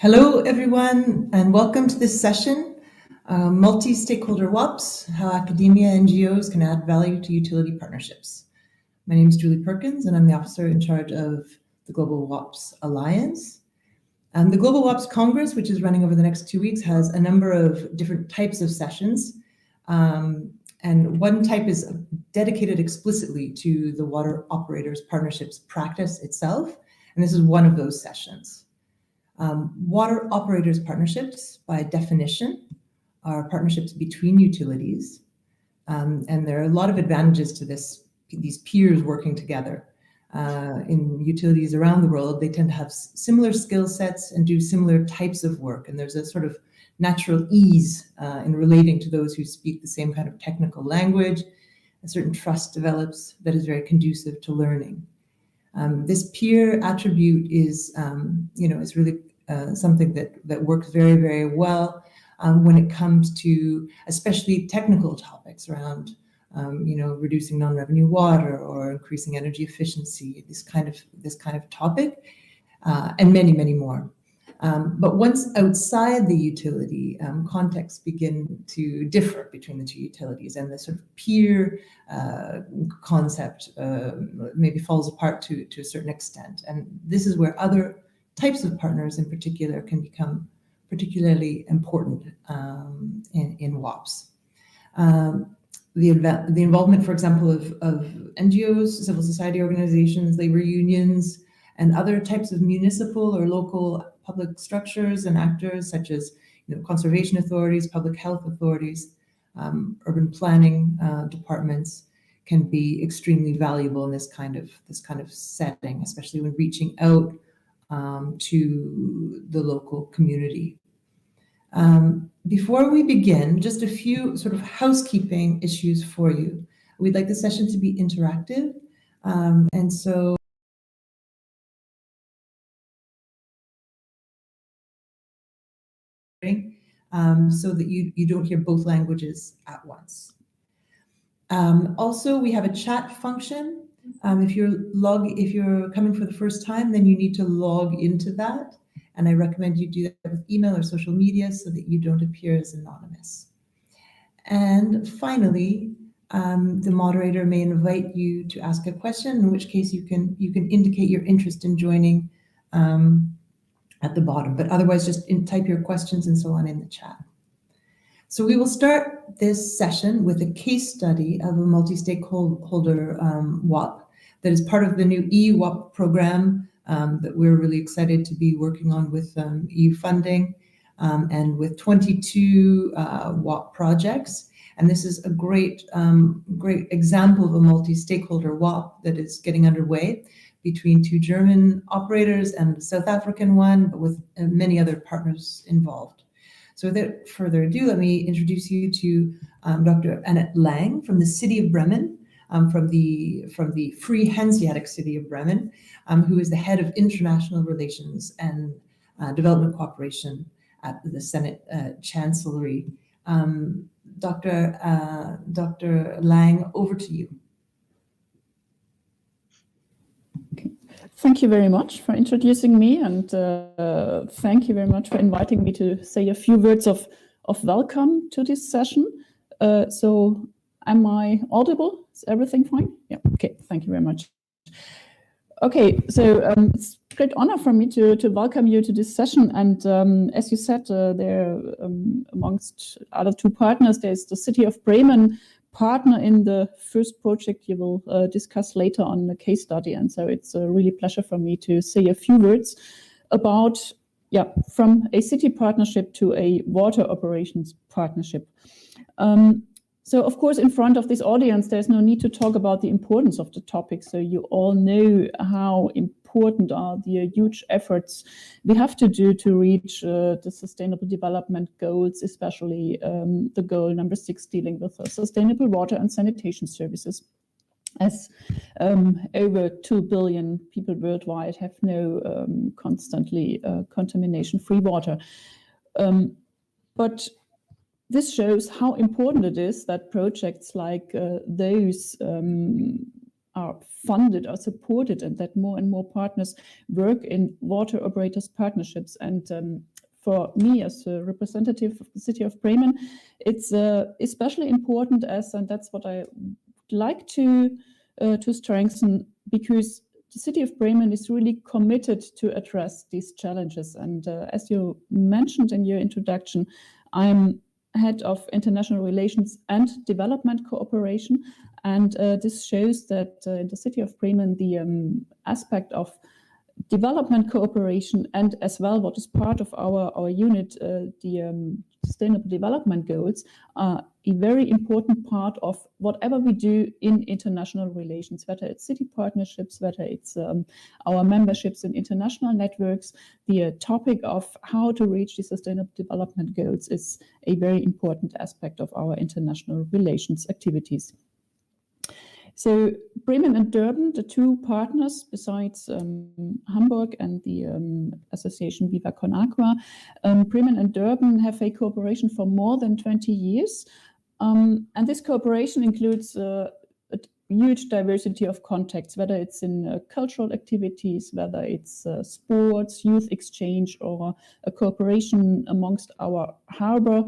Hello, everyone, and welcome to this session, Multi-stakeholder WOPs, how academia and NGOs can add value to utility partnerships. My name is Julie Perkins, and I'm the officer in charge of the Global WOPs Alliance. The Global WOPs Congress, which is running over the next 2 weeks, has a number of different types of sessions. And one type is dedicated explicitly to the water operators partnerships practice itself, and this is one of those sessions. Water operators partnerships, by definition, are partnerships between utilities, and there are a lot of advantages to these peers working together. In utilities around the world, they tend to have similar skill sets and do similar types of work, and there's a sort of natural ease in relating to those who speak the same kind of technical language. A certain trust develops that is very conducive to learning. This peer attribute is really something that works very, very well when it comes to especially technical topics around, reducing non-revenue water or increasing energy efficiency, this kind of topic, and many, many more. But once outside the utility, contexts begin to differ between the two utilities, and the sort of peer concept maybe falls apart to a certain extent. And this is where other types of partners in particular can become particularly important in WOPs. The involvement, for example, of NGOs, civil society organizations, labor unions, and other types of municipal or local public structures and actors such as conservation authorities, public health authorities, urban planning departments can be extremely valuable in this kind of setting, especially when reaching out to the local community. Before we begin, just a few sort of housekeeping issues for you. We'd like the session to be interactive, and so that you don't hear both languages at once. Also, we have a chat function. If you're coming for the first time, then you need to log into that, and I recommend you do that with email or social media so that you don't appear as anonymous. And finally, the moderator may invite you to ask a question, in which case you can indicate your interest in joining at the bottom, but otherwise just type your questions and so on in the chat. So we will start this session with a case study of a multi-stakeholder WOP that is part of the new EU WOP program that we're really excited to be working on with EU funding and with 22 WOP projects. And this is a great example of a multi-stakeholder WOP that is getting underway between two German operators and a South African one, but with many other partners involved. So without further ado, let me introduce you to Dr. Annette Lang from the city of Bremen, from the Free Hanseatic city of Bremen, who is the head of international relations and development cooperation at the Senate Chancellery. Dr. Lang, over to you. Thank you very much for introducing me, and thank you very much for inviting me to say a few words of welcome to this session. So am I audible? Is everything fine? Yeah, okay, thank you very much. Okay, so it's a great honor for me to welcome you to this session. And as you said, there amongst other two partners, there's the city of Bremen partner in the first project you will discuss later on the case study. And so it's a really pleasure for me to say a few words about, from a city partnership to a water operations partnership. So of course, in front of this audience, there's no need to talk about the importance of the topic. So you all know how important are the huge efforts we have to do to reach the Sustainable Development Goals, especially the goal number 6, dealing with sustainable water and sanitation services, as over 2 billion people worldwide have no constantly contamination-free water. But this shows how important it is that projects like those are funded or supported, and that more and more partners work in water operators partnerships. And for me as a representative of the city of Bremen, it's especially important and that's what I would like to strengthen, because the city of Bremen is really committed to address these challenges. And as you mentioned in your introduction, I'm head of international relations and development cooperation. And this shows that in the city of Bremen, the aspect of development cooperation and as well what is part of our unit, the Sustainable Development Goals, are a very important part of whatever we do in international relations, whether it's city partnerships, whether it's our memberships in international networks. The topic of how to reach the Sustainable Development Goals is a very important aspect of our international relations activities. So Bremen and Durban, the two partners besides Hamburg and the association Viva Con Agua, Bremen and Durban have a cooperation for more than 20 years. And this cooperation includes a huge diversity of contexts, whether it's in cultural activities, whether it's sports, youth exchange, or a cooperation amongst our harbor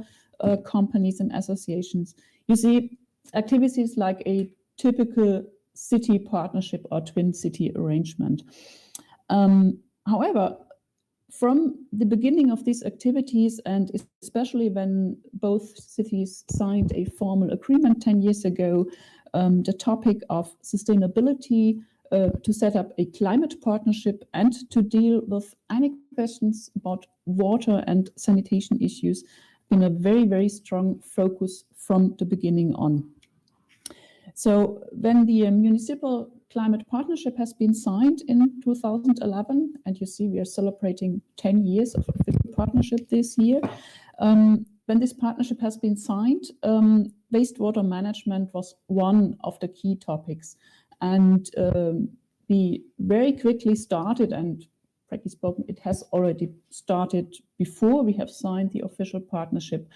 companies and associations. You see, activities like a typical city partnership or twin city arrangement. However, from the beginning of these activities, and especially when both cities signed a formal agreement 10 years ago, the topic of sustainability, to set up a climate partnership and to deal with any questions about water and sanitation issues, been a very, very strong focus from the beginning on. So when the municipal climate partnership has been signed in 2011, and you see we are celebrating 10 years of official partnership this year, when this partnership has been signed, wastewater management was one of the key topics. And we very quickly started, and frankly spoken, it has already started before we have signed the official partnership.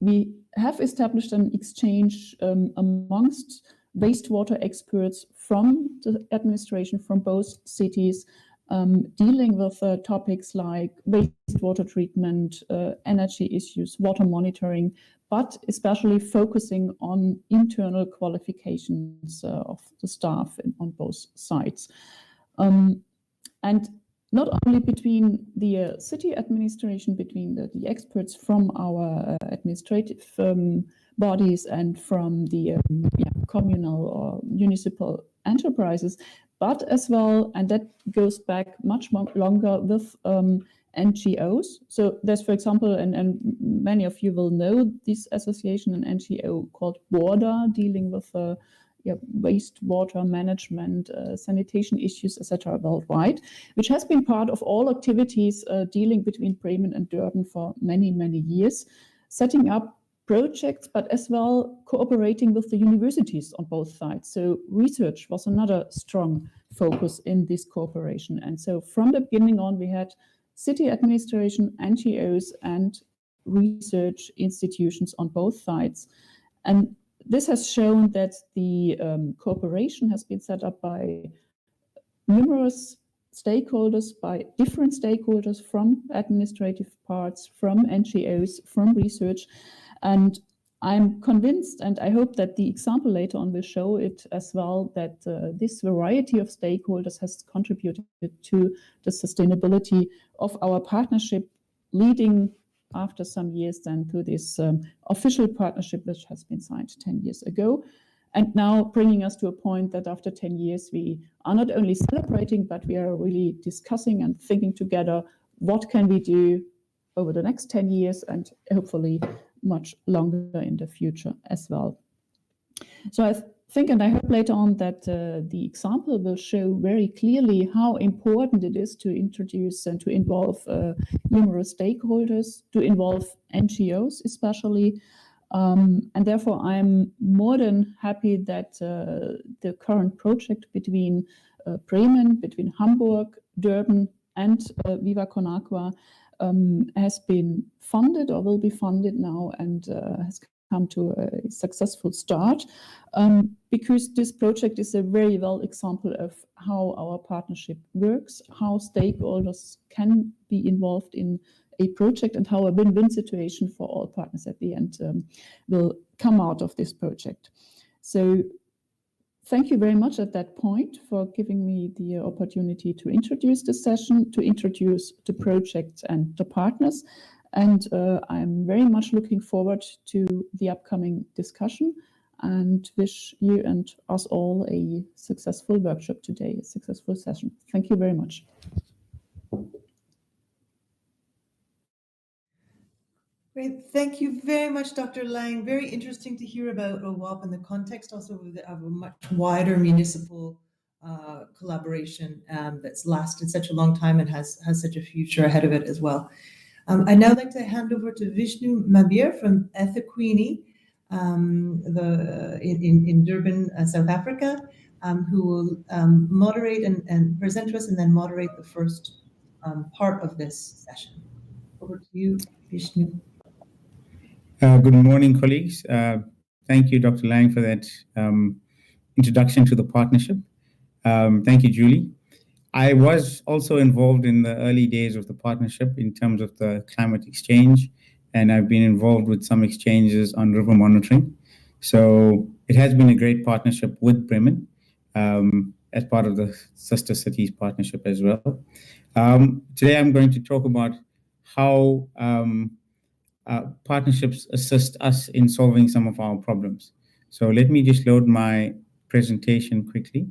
We have established an exchange amongst wastewater experts from the administration, from both cities, dealing with topics like wastewater treatment, energy issues, water monitoring, but especially focusing on internal qualifications of the staff on both sides. And not only between the city administration, between the experts from our administrative bodies and from the communal or municipal enterprises, but as well, and that goes back much longer, with NGOs. So there's, for example, and many of you will know this association, an NGO called WORDA, dealing with wastewater management, sanitation issues, etc. worldwide, which has been part of all activities dealing between Bremen and Durban for many, many years, setting up projects, but as well cooperating with the universities on both sides. So research was another strong focus in this cooperation. And so from the beginning on, we had city administration, NGOs, and research institutions on both sides. And this has shown that the cooperation has been set up by numerous stakeholders, by different stakeholders from administrative parts, from NGOs, from research. And I'm convinced, and I hope that the example later on will show it as well, that this variety of stakeholders has contributed to the sustainability of our partnership, leading after some years then to this official partnership which has been signed 10 years ago, and now bringing us to a point that after 10 years we are not only celebrating, but we are really discussing and thinking together what can we do over the next 10 years and hopefully much longer in the future as well. So I think, and I hope later on, that the example will show very clearly how important it is to introduce and to involve numerous stakeholders, to involve NGOs especially. And therefore, I'm more than happy that the current project between Bremen, between Hamburg, Durban, and Viva Con Agua has been funded or will be funded now, and has come to a successful start, because this project is a very well example of how our partnership works, how stakeholders can be involved in a project, and how a win-win situation for all partners at the end will come out of this project. So thank you very much at that point for giving me the opportunity to introduce the session, to introduce the project and the partners. And I'm very much looking forward to the upcoming discussion and wish you and us all a successful workshop today, a successful session. Thank you very much. Great. Thank you very much, Dr. Lang. Very interesting to hear about OWOP in the context also of a much wider municipal collaboration that's lasted such a long time and has such a future ahead of it as well. I'd now like to hand over to Vishnu Mabir from Ethequini in Durban, South Africa, who will moderate and present to us and then moderate the first part of this session. Over to you, Vishnu. Good morning, colleagues. Thank you, Dr. Lang, for that introduction to the partnership. Thank you, Julie. I was also involved in the early days of the partnership in terms of the climate exchange, and I've been involved with some exchanges on river monitoring. So it has been a great partnership with Bremen as part of the Sister Cities partnership as well. Today I'm going to talk about how partnerships assist us in solving some of our problems. So let me just load my presentation quickly.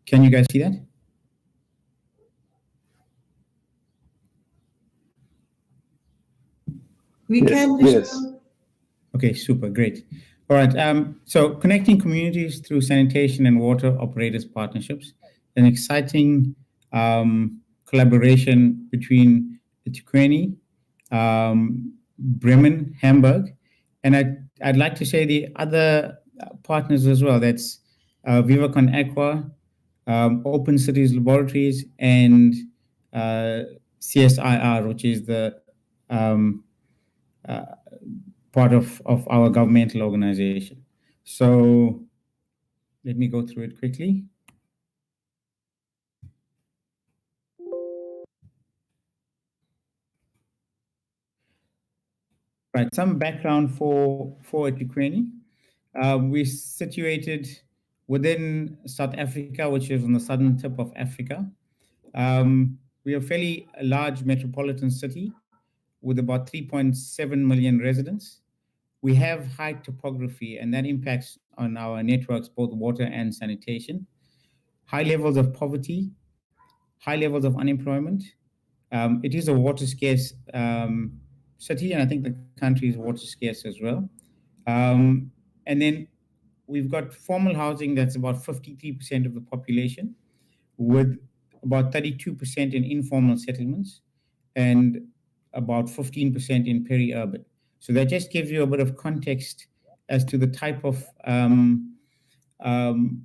Can you guys see that? We can. Yes. Okay, super, great. All right, so connecting communities through sanitation and water operators partnerships, an exciting collaboration between Ethequini, Bremen, Hamburg, and I'd like to say the other partners as well. That's Vivacon Aqua, Open Cities Laboratories, and CSIR, which is the part of our governmental organization. So let me go through it quickly. Right, some background for Ethequini. We're situated within South Africa, which is on the southern tip of Africa. We are a fairly large metropolitan city with about 3.7 million residents. We have high topography, and that impacts on our networks, both water and sanitation. High levels of poverty, high levels of unemployment. It is a water scarce city, and I think the country is water scarce as well. And then we've got formal housing that's about 53% of the population, with about 32% in informal settlements and about 15% in peri-urban. So that just gives you a bit of context as to the type of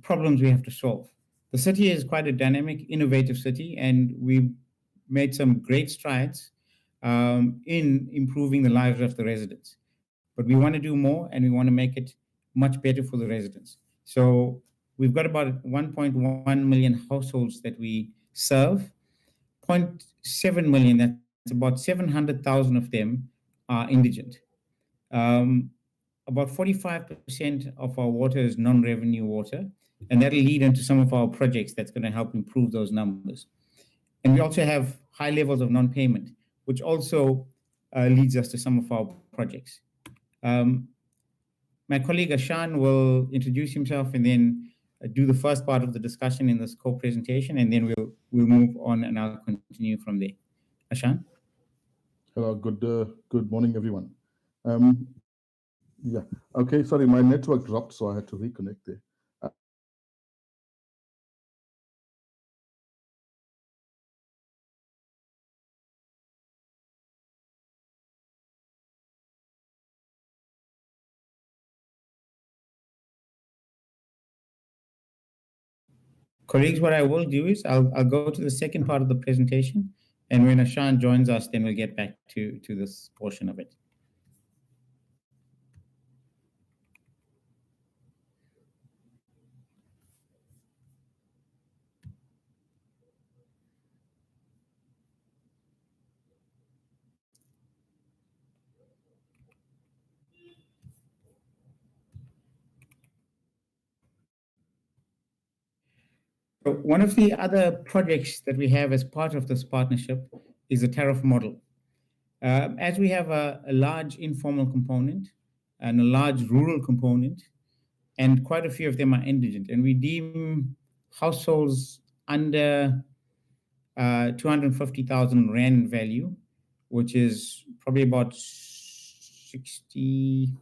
problems we have to solve. The city is quite a dynamic, innovative city, and we've made some great strides in improving the lives of the residents. But we want to do more, and we want to make it much better for the residents. So we've got about 1.1 million households that we serve. 0.7 million, that's about 700,000 of them are indigent. About 45% of our water is non-revenue water, and that'll lead into some of our projects that's going to help improve those numbers. And we also have high levels of non-payment, which also leads us to some of our projects. My colleague Ashan will introduce himself and then do the first part of the discussion in this co-presentation, and then we'll move on and I'll continue from there. Ashan? Hello, good morning, everyone. Yeah, okay, sorry, my network dropped, so I had to reconnect there. Colleagues, what I will do is I'll go to the second part of the presentation, and when Ashan joins us, then we'll get back to this portion of it. So one of the other projects that we have as part of this partnership is a tariff model. As we have a large informal component and a large rural component, and quite a few of them are indigent, and we deem households under 250,000 Rand value, which is probably about 50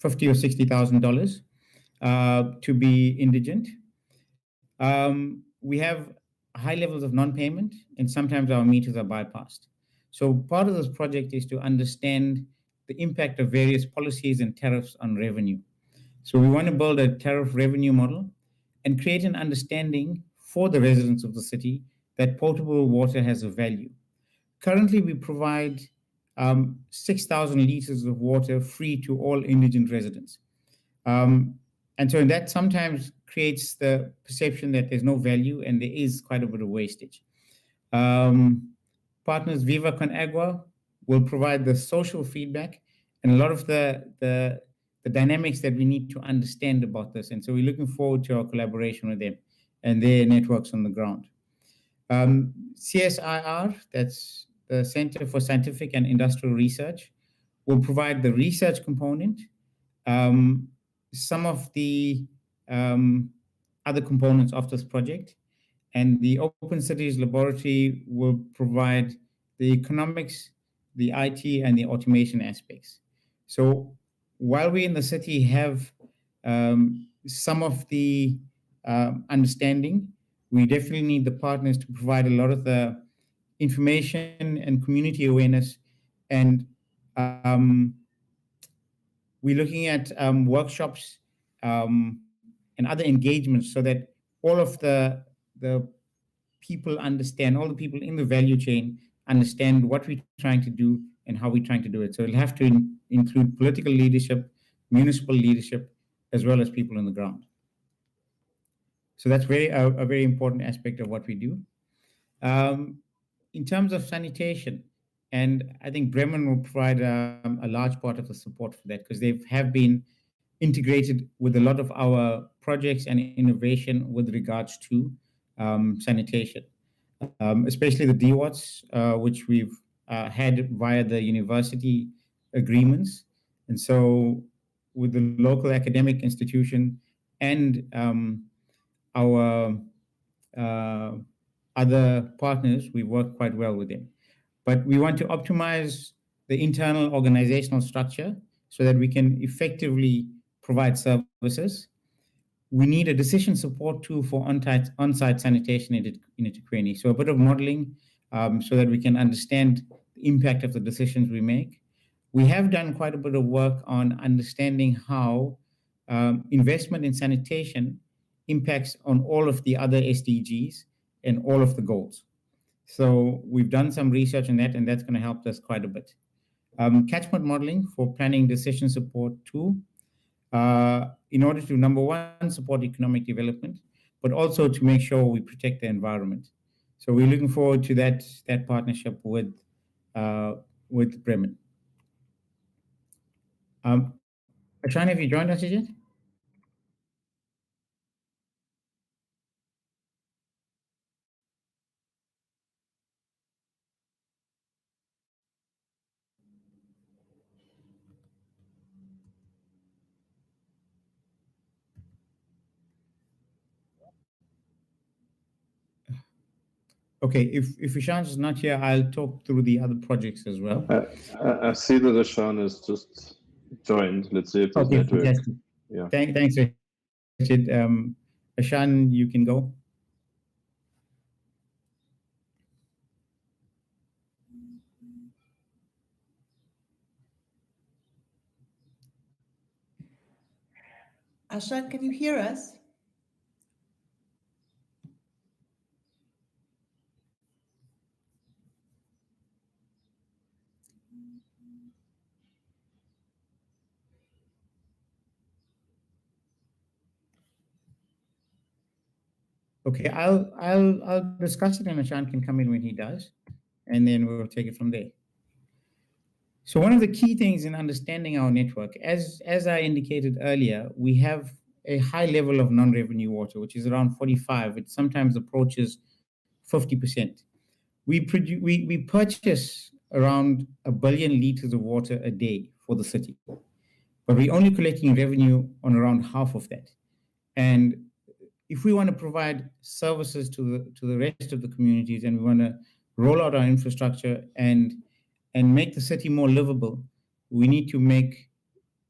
or $60,000 to be indigent. We have high levels of non-payment, and sometimes our meters are bypassed. So part of this project is to understand the impact of various policies and tariffs on revenue. So we want to build a tariff revenue model and create an understanding for the residents of the city that potable water has a value. Currently, we provide 6,000 liters of water free to all indigent residents. And so that sometimes creates the perception that there's no value and there is quite a bit of wastage. Partners Viva Con Agua will provide the social feedback and a lot of the dynamics that we need to understand about this. And so we're looking forward to our collaboration with them and their networks on the ground. CSIR, that's the Center for Scientific and Industrial Research, will provide the research component. Some of the other components of this project, and the Open Cities Laboratory will provide the economics, the IT, and the automation aspects. So while we in the city have some of the understanding, we definitely need the partners to provide a lot of the information and community awareness. And we're looking at workshops and other engagements so that all of the people understand, all the people in the value chain understand what we're trying to do and how we're trying to do it. So it'll have to include political leadership, municipal leadership, as well as people on the ground. So that's a very important aspect of what we do. In terms of sanitation, and I think Bremen will provide a large part of the support for that because they have been integrated with a lot of our projects and innovation with regards to sanitation, especially the DWATs, which we've had via the university agreements. And so with the local academic institution and our other partners, we work quite well with them. But we want to optimize the internal organizational structure so that we can effectively provide services. We need a decision support tool for on-site sanitation in eThekwini. So a bit of modeling so that we can understand the impact of the decisions we make. We have done quite a bit of work on understanding how investment in sanitation impacts on all of the other SDGs and all of the goals. So we've done some research on that, and that's going to help us quite a bit. Catchment modeling for planning decision support tool in order to, number one, support economic development, but also to make sure we protect the environment. So we're looking forward to that partnership with Bremen. Ashan, have you joined us yet? Okay, if Ishan is not here, I'll talk through the other projects as well. I see that Ashan has just joined. Let's see if there's network. Fantastic. Yeah. Thanks, Richard. Ashan, you can go. Ashan, can you hear us? Okay, I'll discuss it, and Ashan can come in when he does, and then we'll take it from there. So one of the key things in understanding our network, as I indicated earlier, we have a high level of non-revenue water, which is around 45. It sometimes approaches 50%. We purchase around 1 billion liters of water a day for the city, but we're only collecting revenue on around half of that. And if we want to provide services to the rest of the communities, and we want to roll out our infrastructure and make the city more livable, we need to make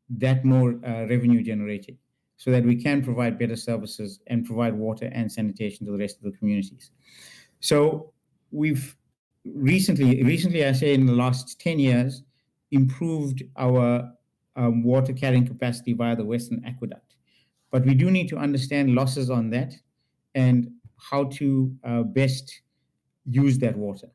that more revenue generating, so that we can provide better services and provide water and sanitation to the rest of the communities. So we've recently, I say in the last 10 years, improved our water carrying capacity via the Western Aqueduct. But we do need to understand losses on that and how to best use that water.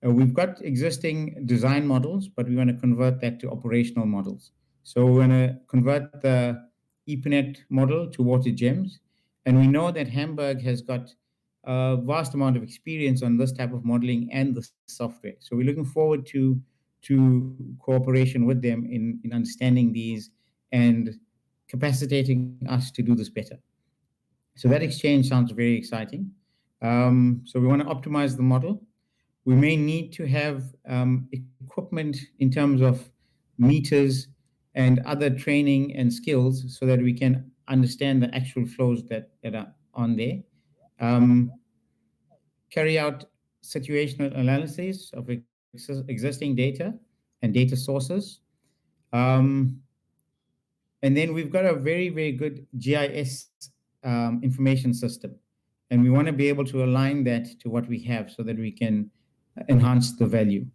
We've got existing design models, but we want to convert that to operational models. So we're going to convert the EPNET model to water gems. And we know that Hamburg has got a vast amount of experience on this type of modeling and the software. So we're looking forward to cooperation with them in understanding these and capacitating us to do this better. So that exchange sounds very exciting. So we want to optimize the model. We may need to have equipment in terms of meters and other training and skills so that we can understand the actual flows that are on there. Carry out situational analysis of existing data and data sources. And then we've got a very, very good GIS information system. And we want to be able to align that to what we have so that we can enhance the value.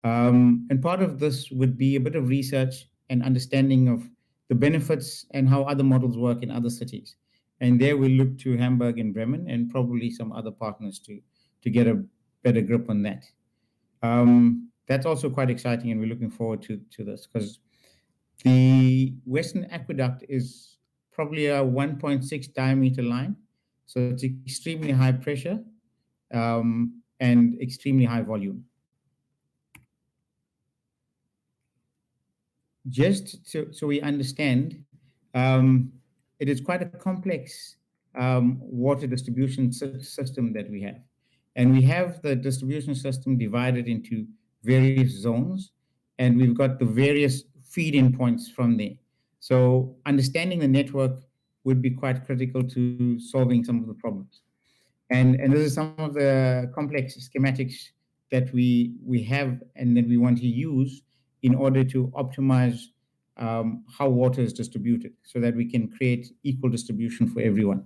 And part of this would be a bit of research and understanding of the benefits and how other models work in other cities. And there we look to Hamburg and Bremen and probably some other partners to get a better grip on that. That's also quite exciting, and we're looking forward to this, because the Western Aqueduct is probably a 1.6 diameter line. So it's extremely high pressure and extremely high volume. Just so we understand, it is quite a complex water distribution system that we have. And we have the distribution system divided into various zones, and we've got the various feed-in points from there. So understanding the network would be quite critical to solving some of the problems. And this is some of the complex schematics that we have and that we want to use in order to optimize how water is distributed so that we can create equal distribution for everyone.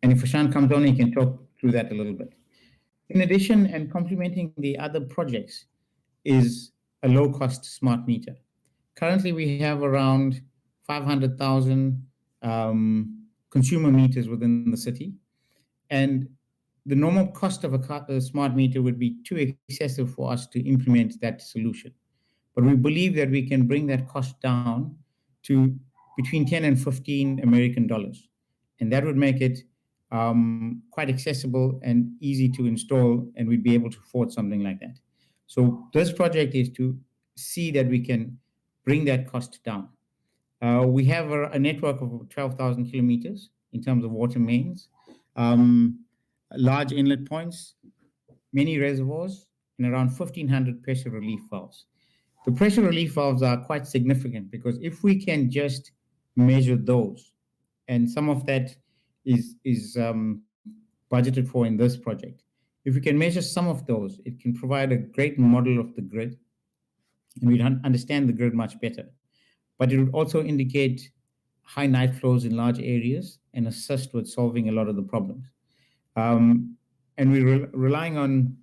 And if Ashan comes on, he can talk through that a little bit. In addition, and complementing the other projects, is a low-cost smart meter. Currently, we have around 500,000 consumer meters within the city. And the normal cost of a smart meter would be too excessive for us to implement that solution. But we believe that we can bring that cost down to between 10 and 15 American dollars. And that would make it quite accessible and easy to install, and we'd be able to afford something like that. So this project is to see that we can bring that cost down. We have a network of 12,000 kilometers in terms of water mains, large inlet points, many reservoirs, and around 1,500 pressure relief valves. The pressure relief valves are quite significant because if we can just measure those, and some of that is budgeted for in this project, if we can measure some of those, it can provide a great model of the grid, and we'd understand the grid much better. But it would also indicate high night flows in large areas and assist with solving a lot of the problems. And we're relying on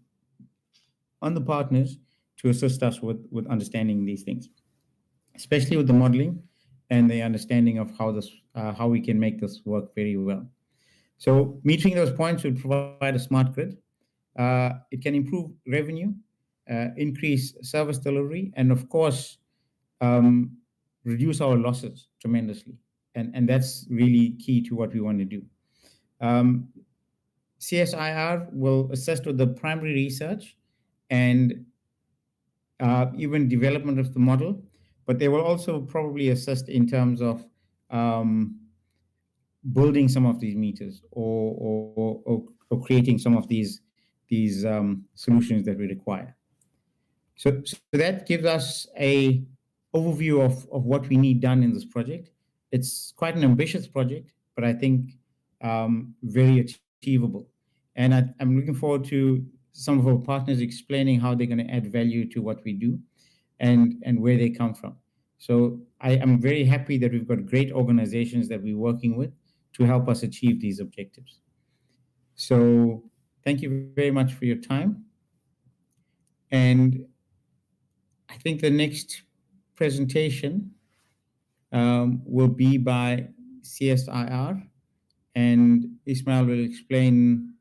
the partners to assist us with understanding these things, especially with the modeling and the understanding of how we can make this work very well. So metering those points would provide a smart grid. It can improve revenue, increase service delivery, and of course, reduce our losses tremendously. And that's really key to what we want to do. CSIR will assist with the primary research and even development of the model, but they will also probably assist in terms of building some of these meters or creating some of these solutions that we require. So that gives us a overview of what we need done in this project. It's quite an ambitious project, but I think very achievable. And I'm looking forward to some of our partners explaining how they're going to add value to what we do and where they come from. So I am very happy that we've got great organizations that we're working with to help us achieve these objectives. So thank you very much for your time. And I think the next presentation will be by CSIR, and Ismail will explain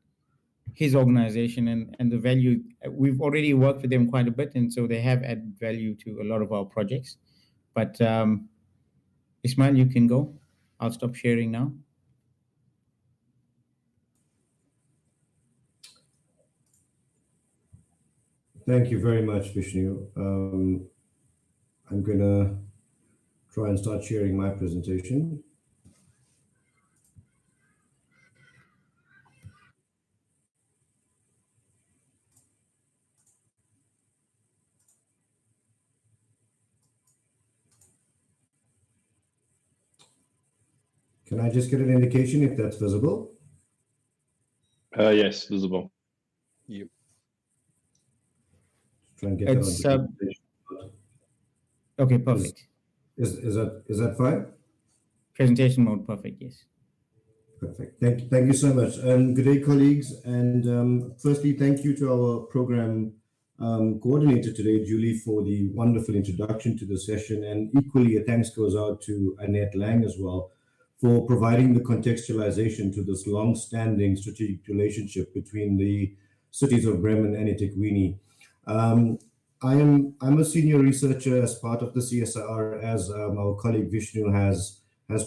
his organization and the value. We've already worked with them quite a bit, and so they have added value to a lot of our projects. But Ismail, you can go. I'll stop sharing now. Thank you very much, Vishnu. I'm going to try and start sharing my presentation. Can I just get an indication if that's visible? Yes, visible. Yep. Try and get that on the presentation. Okay, perfect. Is that fine? Presentation mode, perfect, yes. Perfect. Thank you so much. Good day, colleagues. And firstly, thank you to our program coordinator today, Julie, for the wonderful introduction to the session. And equally, a thanks goes out to Annette Lang as well for providing the contextualization to this long-standing strategic relationship between the cities of Bremen and eThekwini. I'm a senior researcher as part of the CSIR, as our colleague Vishnu has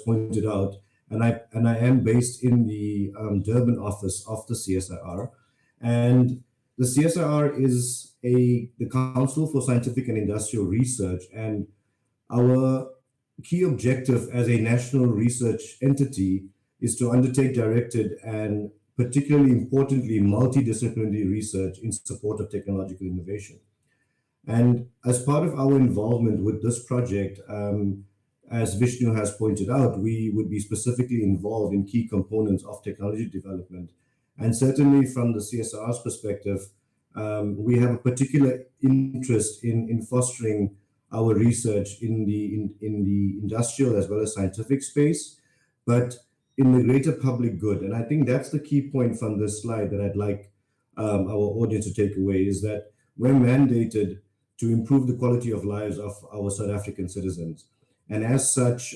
pointed out, and I am based in the Durban office of the CSIR. And the CSIR is the Council for Scientific and Industrial Research, and our key objective as a national research entity is to undertake directed and particularly importantly multidisciplinary research in support of technological innovation. And as part of our involvement with this project, as Vishnu has pointed out, we would be specifically involved in key components of technology development. And certainly from the CSIR's perspective, we have a particular interest in fostering our research in the industrial as well as scientific space, but in the greater public good. And I think that's the key point from this slide that I'd like our audience to take away, is that we're mandated to improve the quality of lives of our South African citizens. And as such,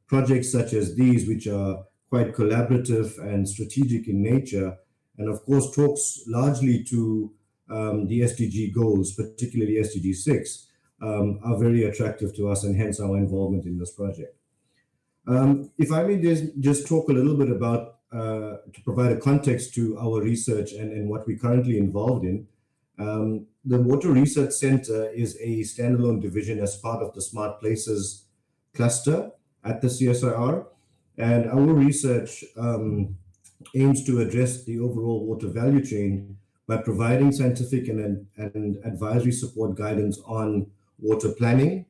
projects such as these, which are quite collaborative and strategic in nature, and of course talks largely to the SDG goals, particularly SDG 6, are very attractive to us, and hence our involvement in this project. If I may just talk a little bit about, to provide a context to our research and what we're currently involved in. The Water Research Center is a standalone division as part of the Smart Places cluster at the CSIR, and our research aims to address the overall water value chain by providing scientific and advisory support guidance on water planning,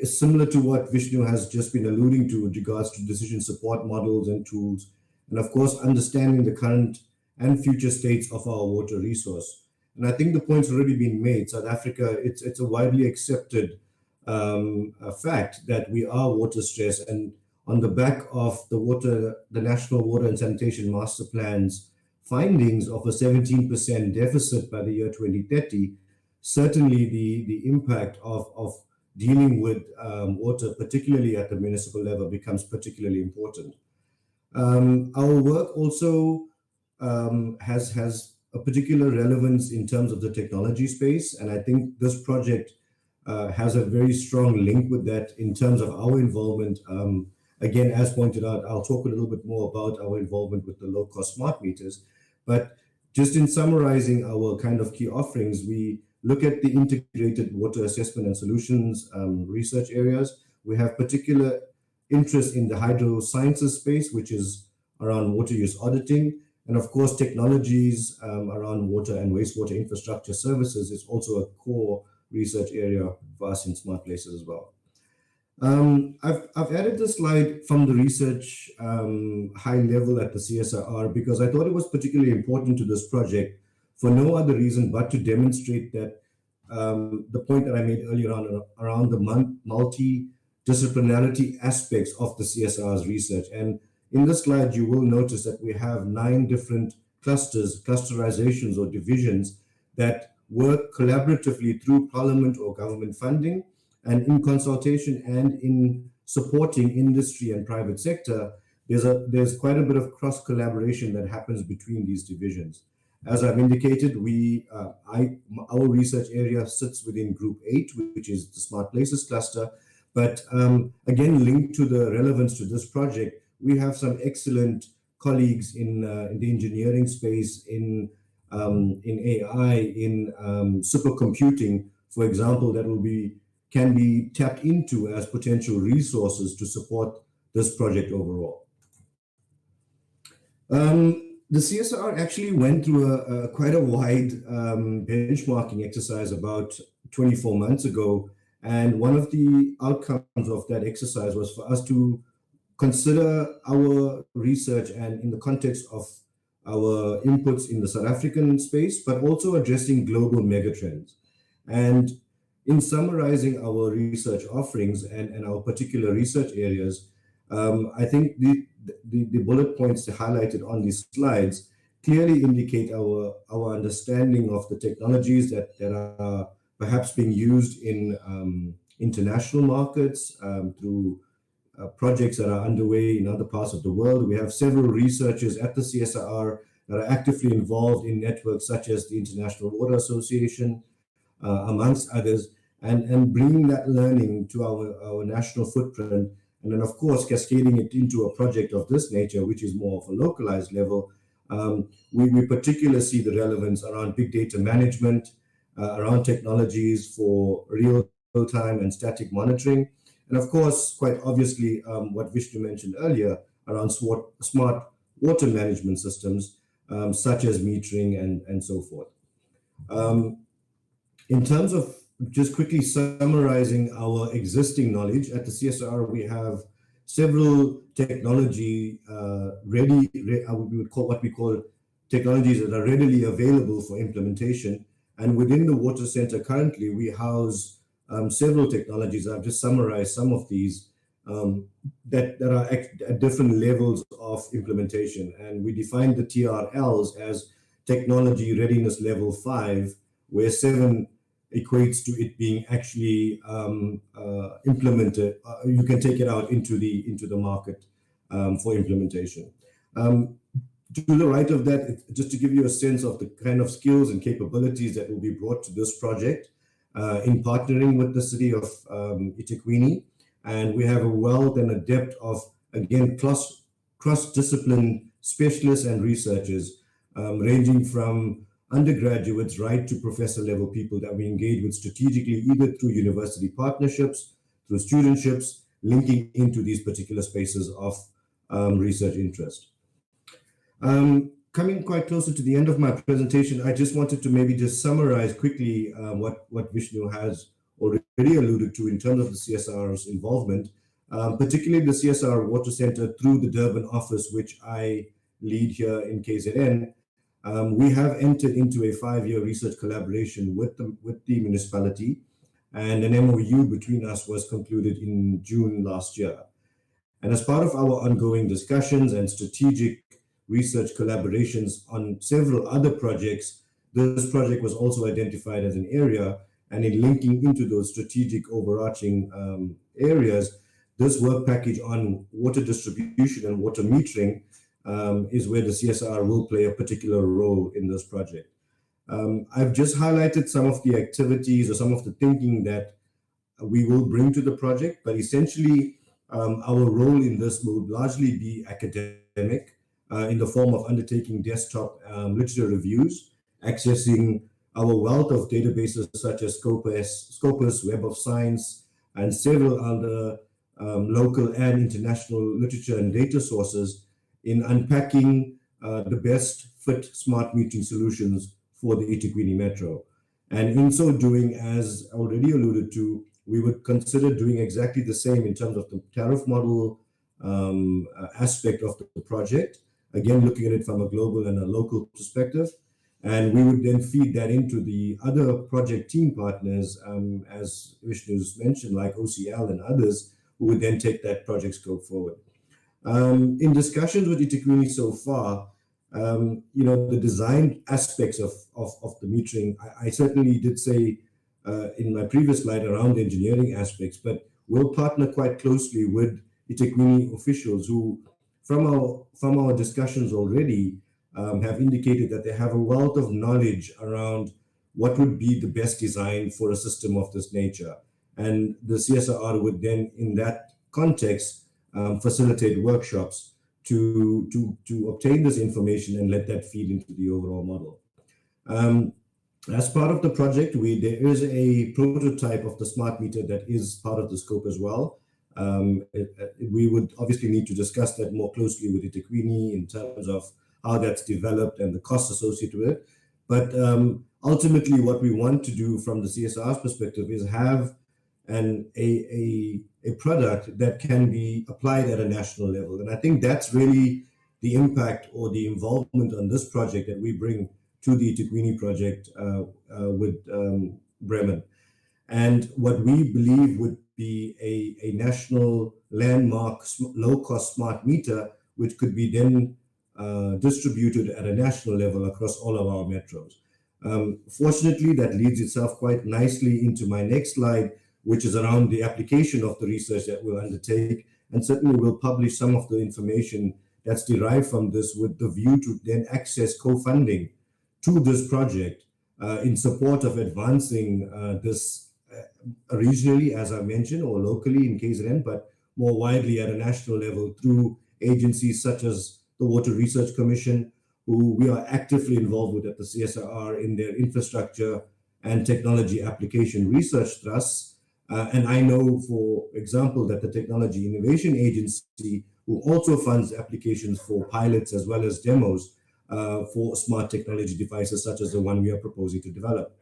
similar to what Vishnu has just been alluding to with regards to decision support models and tools, and of course understanding the current and future states of our water resource. And I think the point's already been made. South Africa, it's a widely accepted fact that we are water stressed, and on the back of the National Water and Sanitation Master Plan's findings of a 17% deficit by the year 2030, certainly the impact of dealing with water, particularly at the municipal level, becomes particularly important. Our work also has a particular relevance in terms of the technology space, and I think this project has a very strong link with that in terms of our involvement. Again, as pointed out, I'll talk a little bit more about our involvement with the low-cost smart meters. But just in summarizing our kind of key offerings, we look at the integrated water assessment and solutions research areas. We have particular interest in the hydro sciences space, which is around water use auditing. And of course, technologies around water and wastewater infrastructure services is also a core research area for us in Smart Places as well. I've added this slide from the research high level at the CSIR because I thought it was particularly important to this project for no other reason but to demonstrate that the point that I made earlier on around the multidisciplinarity aspects of the CSIR's research. And in this slide, you will notice that we have 9 different clusterizations or divisions that work collaboratively through parliament or government funding, and in consultation and in supporting industry and private sector. There's quite a bit of cross collaboration that happens between these divisions. As I've indicated, our research area sits within Group 8, which is the Smart Places cluster. But again, linked to the relevance to this project, we have some excellent colleagues in the engineering space, in AI, in supercomputing, for example, that can be tapped into as potential resources to support this project overall. The CSIR actually went through quite a wide benchmarking exercise about 24 months ago. And one of the outcomes of that exercise was for us to consider our research and in the context of our inputs in the South African space, but also addressing global megatrends. And in summarizing our research offerings and our particular research areas, I think the bullet points highlighted on these slides clearly indicate our understanding of the technologies that are perhaps being used in international markets through projects that are underway in other parts of the world. We have several researchers at the CSIR that are actively involved in networks such as the International Water Association, amongst others, and bringing that learning to our national footprint, and then of course cascading it into a project of this nature, which is more of a localized level. We particularly see the relevance around big data management, around technologies for real-time and static monitoring, and of course, quite obviously, what Vishnu mentioned earlier around smart water management systems, such as metering and so forth. In terms of just quickly summarizing our existing knowledge at the CSIR, we have several technology we would call what we call technologies that are readily available for implementation. And within the Water Center currently, we house several technologies. I've just summarized some of these that are at different levels of implementation. And we define the TRLs as technology readiness level 5, where 7 equates to it being actually implemented. You can take it out into the market for implementation. To the right of that, just to give you a sense of the kind of skills and capabilities that will be brought to this project in partnering with the city of eThekwini. And we have a wealth and a depth of, again, cross-discipline specialists and researchers, ranging from undergraduates right to professor level people that we engage with strategically, either through university partnerships, through studentships, linking into these particular spaces of research interest. Coming quite closer to the end of my presentation, I just wanted to maybe just summarize quickly what Vishnu has already alluded to in terms of the CSIR's involvement, particularly the CSIR Water Center through the Durban office, which I lead here in KZN. We have entered into a 5-year research collaboration with the municipality, and an MOU between us was concluded in June last year. And as part of our ongoing discussions and strategic research collaborations on several other projects, this project was also identified as an area, and in linking into those strategic overarching areas, this work package on water distribution and water metering is where the CSIR will play a particular role in this project. I've just highlighted some of the activities or some of the thinking that we will bring to the project, but essentially our role in this will largely be academic in the form of undertaking desktop literature reviews, accessing our wealth of databases such as Scopus, Web of Science, and several other local and international literature and data sources in unpacking the best fit smart metering solutions for the eThekwini Metro. And in so doing, as already alluded to, we would consider doing exactly the same in terms of the tariff model aspect of the project, again, looking at it from a global and a local perspective. And we would then feed that into the other project team partners, as Vishnu's mentioned, like OCL and others, who would then take that project scope forward. In discussions with eThekwini so far, the design aspects of the metering, I certainly did say in my previous slide around the engineering aspects, but we'll partner quite closely with eThekwini officials who, from our discussions already, have indicated that they have a wealth of knowledge around what would be the best design for a system of this nature. And the CSIR would then, in that context, facilitate workshops to obtain this information and let that feed into the overall model. As part of the project, there is a prototype of the smart meter that is part of the scope as well. We would obviously need to discuss that more closely with eThekwini in terms of how that's developed and the costs associated with it. But ultimately, what we want to do from the CSIR's perspective is have a product that can be applied at a national level. And I think that's really the impact or the involvement on this project that we bring to the eThekwini project with Bremen. And what we believe would be a national landmark low-cost smart meter, which could be then distributed at a national level across all of our metros. Fortunately, that leads itself quite nicely into my next slide, which is around the application of the research that we'll undertake. And certainly we'll publish some of the information that's derived from this with the view to then access co-funding to this project in support of advancing this regionally, as I mentioned, or locally in KZN, but more widely at a national level through agencies such as the Water Research Commission, who we are actively involved with at the CSIR in their infrastructure and technology application research trusts. And I know, for example, that the Technology Innovation Agency, who also funds applications for pilots as well as demos for smart technology devices, such as the one we are proposing to develop.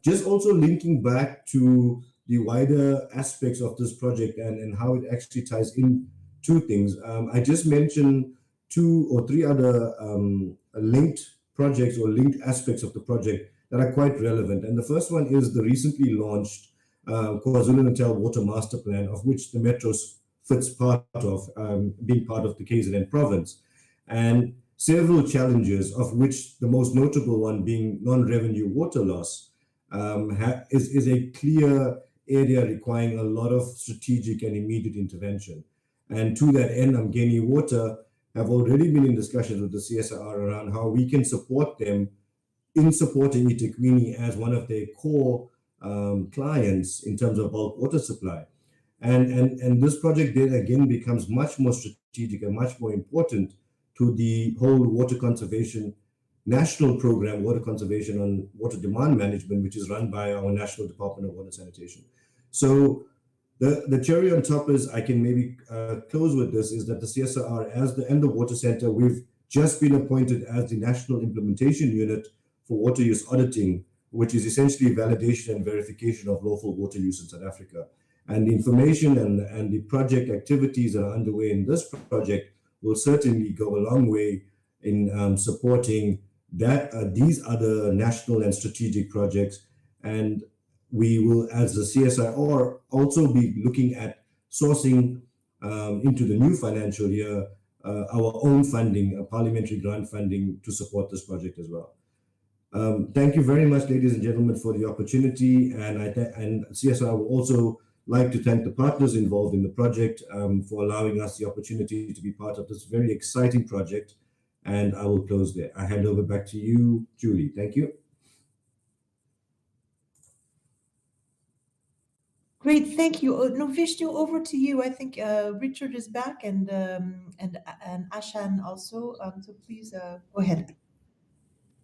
Just also linking back to the wider aspects of this project and how it actually ties in two things. I just mentioned 2 or 3 other linked projects or linked aspects of the project that are quite relevant. And the first one is the recently launched KwaZulu-Natal Water Master Plan, of which the Metro fits part of, being part of the KZN province. And several challenges, of which the most notable one being non-revenue water loss, is a clear area requiring a lot of strategic and immediate intervention. And to that end, Mgeni Water have already been in discussions with the CSIR around how we can support them in supporting eThekwini as one of their core clients in terms of bulk water supply. And this project then again becomes much more strategic and much more important to the whole water conservation national program, water conservation on water demand management, which is run by our National Department of Water Sanitation. So the cherry on top is, I can maybe close with this, is that the CSIR, as the End of Water Center, we've just been appointed as the National Implementation Unit for Water Use Auditing, which is essentially validation and verification of lawful water use in South Africa. And the information and the project activities that are underway in this project will certainly go a long way in supporting that these other national and strategic projects. And we will, as the CSIR, also be looking at sourcing into the new financial year our own funding, parliamentary grant funding, to support this project as well. Thank you very much, ladies and gentlemen, for the opportunity. And CSIR will also like to thank the partners involved in the project for allowing us the opportunity to be part of this very exciting project. And I will close there. I hand over back to you, Julie. Thank you. Great, thank you. No, Vishnu, over to you. I think Richard is back and Ashan also. So please go ahead.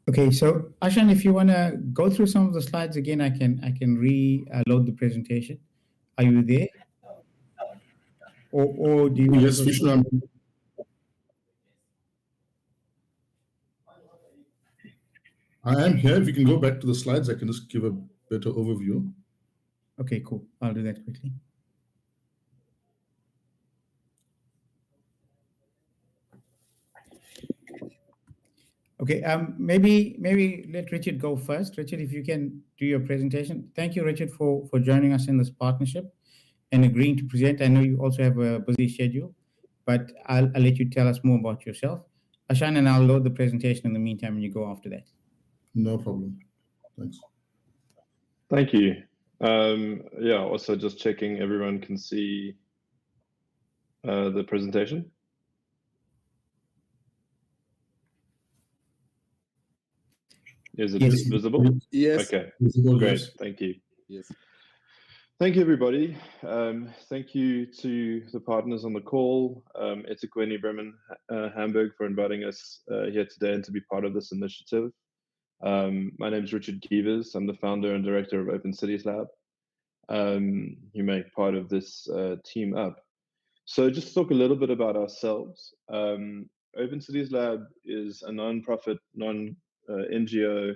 Okay, so Ashan, if you want to go through some of the slides again, I can reload the presentation. Are you there? Or do you want Yes, to Vishnu, I am here. If you can go back to the slides, I can just give a better overview. Okay, cool. I'll do that quickly. Okay, maybe let Richard go first. Richard, if you can do your presentation. Thank you, Richard, for joining us in this partnership and agreeing to present. I know you also have a busy schedule, but I'll let you tell us more about yourself. Ashan, and I'll load the presentation in the meantime and you go after that. No problem. Thanks. Thank you. Yeah, also just checking everyone can see the presentation. Is it Yes. visible? Yes. Okay, Visible, great. yes. Thank you. Yes. Thank you, everybody. Thank you to the partners on the call, eThekwini, Bremen, Hamburg, for inviting us here today and to be part of this initiative. My name is Richard Gievers. I'm the founder and director of Open Cities Lab. You make part of this team up. So just to talk a little bit about ourselves. Open Cities Lab is a non-profit, non-NGO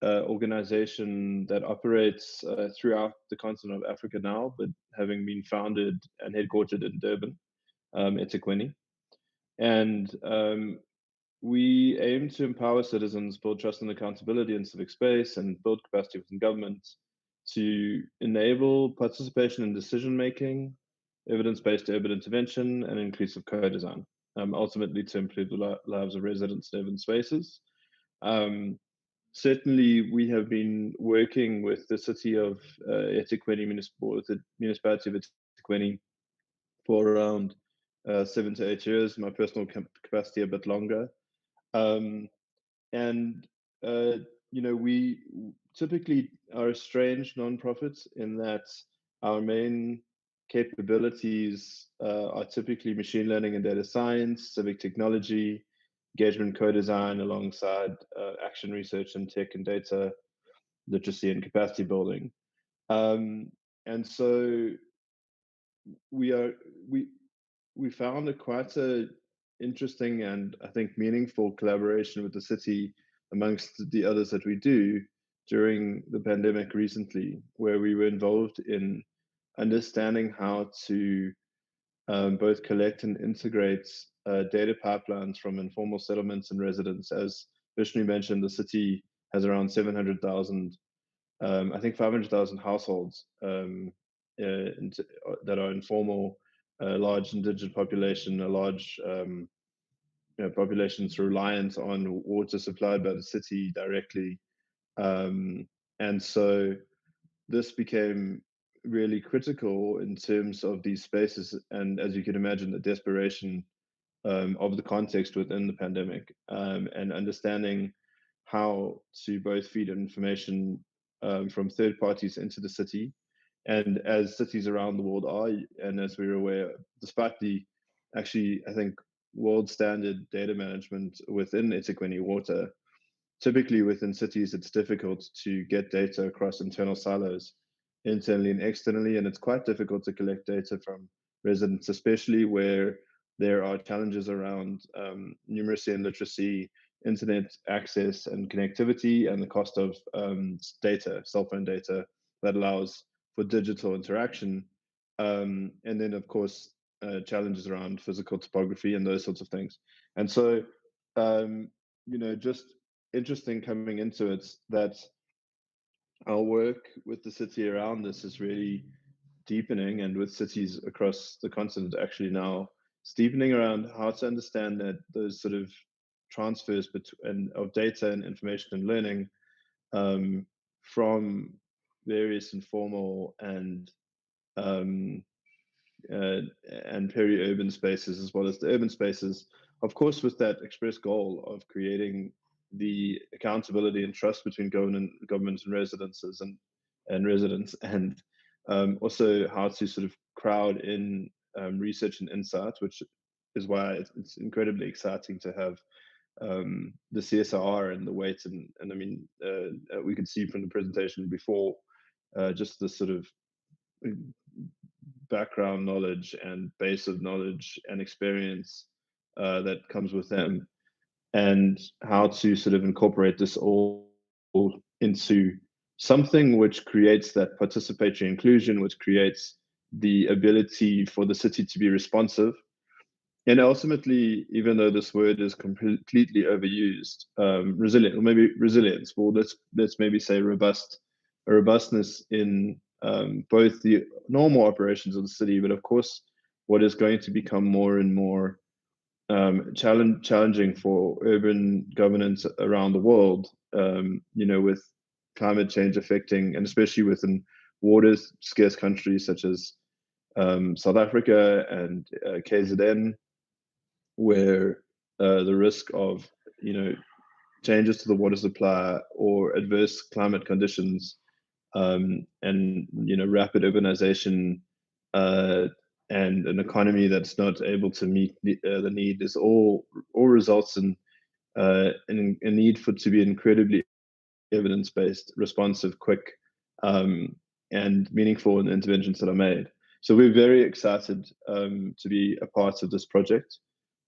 organization that operates throughout the continent of Africa now, but having been founded and headquartered in Durban, eThekwini. And we aim to empower citizens, build trust and accountability in civic space, and build capacity within government to enable participation in decision-making, evidence-based urban intervention, and inclusive co-design, ultimately to improve the lives of residents in urban spaces. Certainly, we have been working with the city of eThekwini, the municipality of eThekwini, for around 7 to 8 years. My personal capacity a bit longer. We typically are a strange nonprofit in that our main capabilities are typically machine learning and data science, civic technology, engagement co-design alongside action research and tech and data literacy and capacity building. And so we found quite a interesting and I think meaningful collaboration with the city amongst the others that we do during the pandemic recently, where we were involved in understanding how to both collect and integrate data pipelines from informal settlements and residents. As Vishnu mentioned, the city has around 700,000, I think 500,000 households that are informal, a large indigenous population, a large populations reliant on water supplied by the city directly. And so this became really critical in terms of these spaces. And as you can imagine, the desperation of the context within the pandemic and understanding how to both feed information from third parties into the city. And as cities around the world are, and as we're aware, despite the actually, I think, world standard data management within eThekwini water, typically within cities, it's difficult to get data across internal silos, internally and externally, and it's quite difficult to collect data from residents, especially where there are challenges around numeracy and literacy, internet access and connectivity, and the cost of data, cell phone data that allows for digital interaction. And then, of course, challenges around physical topography and those sorts of things. And so, just interesting coming into it that our work with the city around this is really deepening, and with cities across the continent actually now it's deepening around how to understand that those sort of transfers of data and information and learning from various informal and peri-urban spaces as well as the urban spaces, of course, with that express goal of creating the accountability and trust between government and residences and residents, and Also how to sort of crowd in research and insight, which is why it's incredibly exciting to have the CSIR and the weight, and I mean, we could see from the presentation before, just the sort of background knowledge and base of knowledge and experience that comes with them, and how to sort of incorporate this all into something which creates that participatory inclusion, which creates the ability for the city to be responsive. And ultimately, even though this word is completely overused, resilient, or maybe resilience, well, let's maybe say robustness in both the normal operations of the city, but of course, what is going to become more and more challenging for urban governance around the world, with climate change affecting, and especially within water scarce countries such as South Africa and KZN, where the risk of changes to the water supply or adverse climate conditions, and rapid urbanization, and an economy that's not able to meet the need, is all results in a need for to be incredibly evidence-based, responsive, quick, and meaningful in the interventions that are made. So we're very excited to be a part of this project,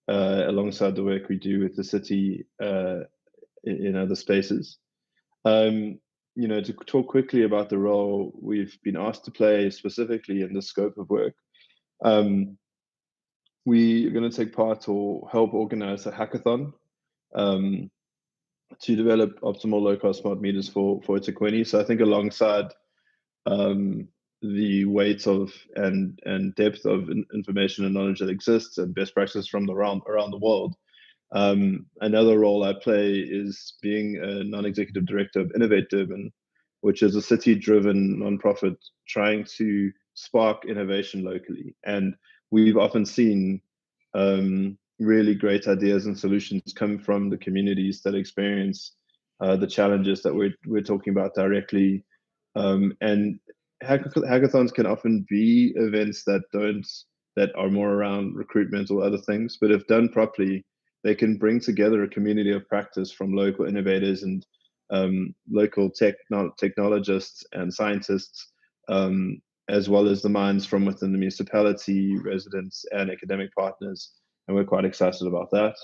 alongside the work we do with the city in other spaces. To talk quickly about the role we've been asked to play specifically in the scope of work, we are going to take part or help organize a hackathon to develop optimal low-cost smart meters for eThekwini. So I think alongside the weight of and depth of information and knowledge that exists and best practices from around the world, another role I play is being a non-executive director of Innovate Durban, which is a city-driven nonprofit trying to spark innovation locally. And we've often seen really great ideas and solutions come from the communities that experience the challenges that we're talking about directly. And hackathons can often be events that are more around recruitment or other things, but if done properly, they can bring together a community of practice from local innovators and local technologists and scientists, as well as the minds from within the municipality, residents, and academic partners. And we're quite excited about that.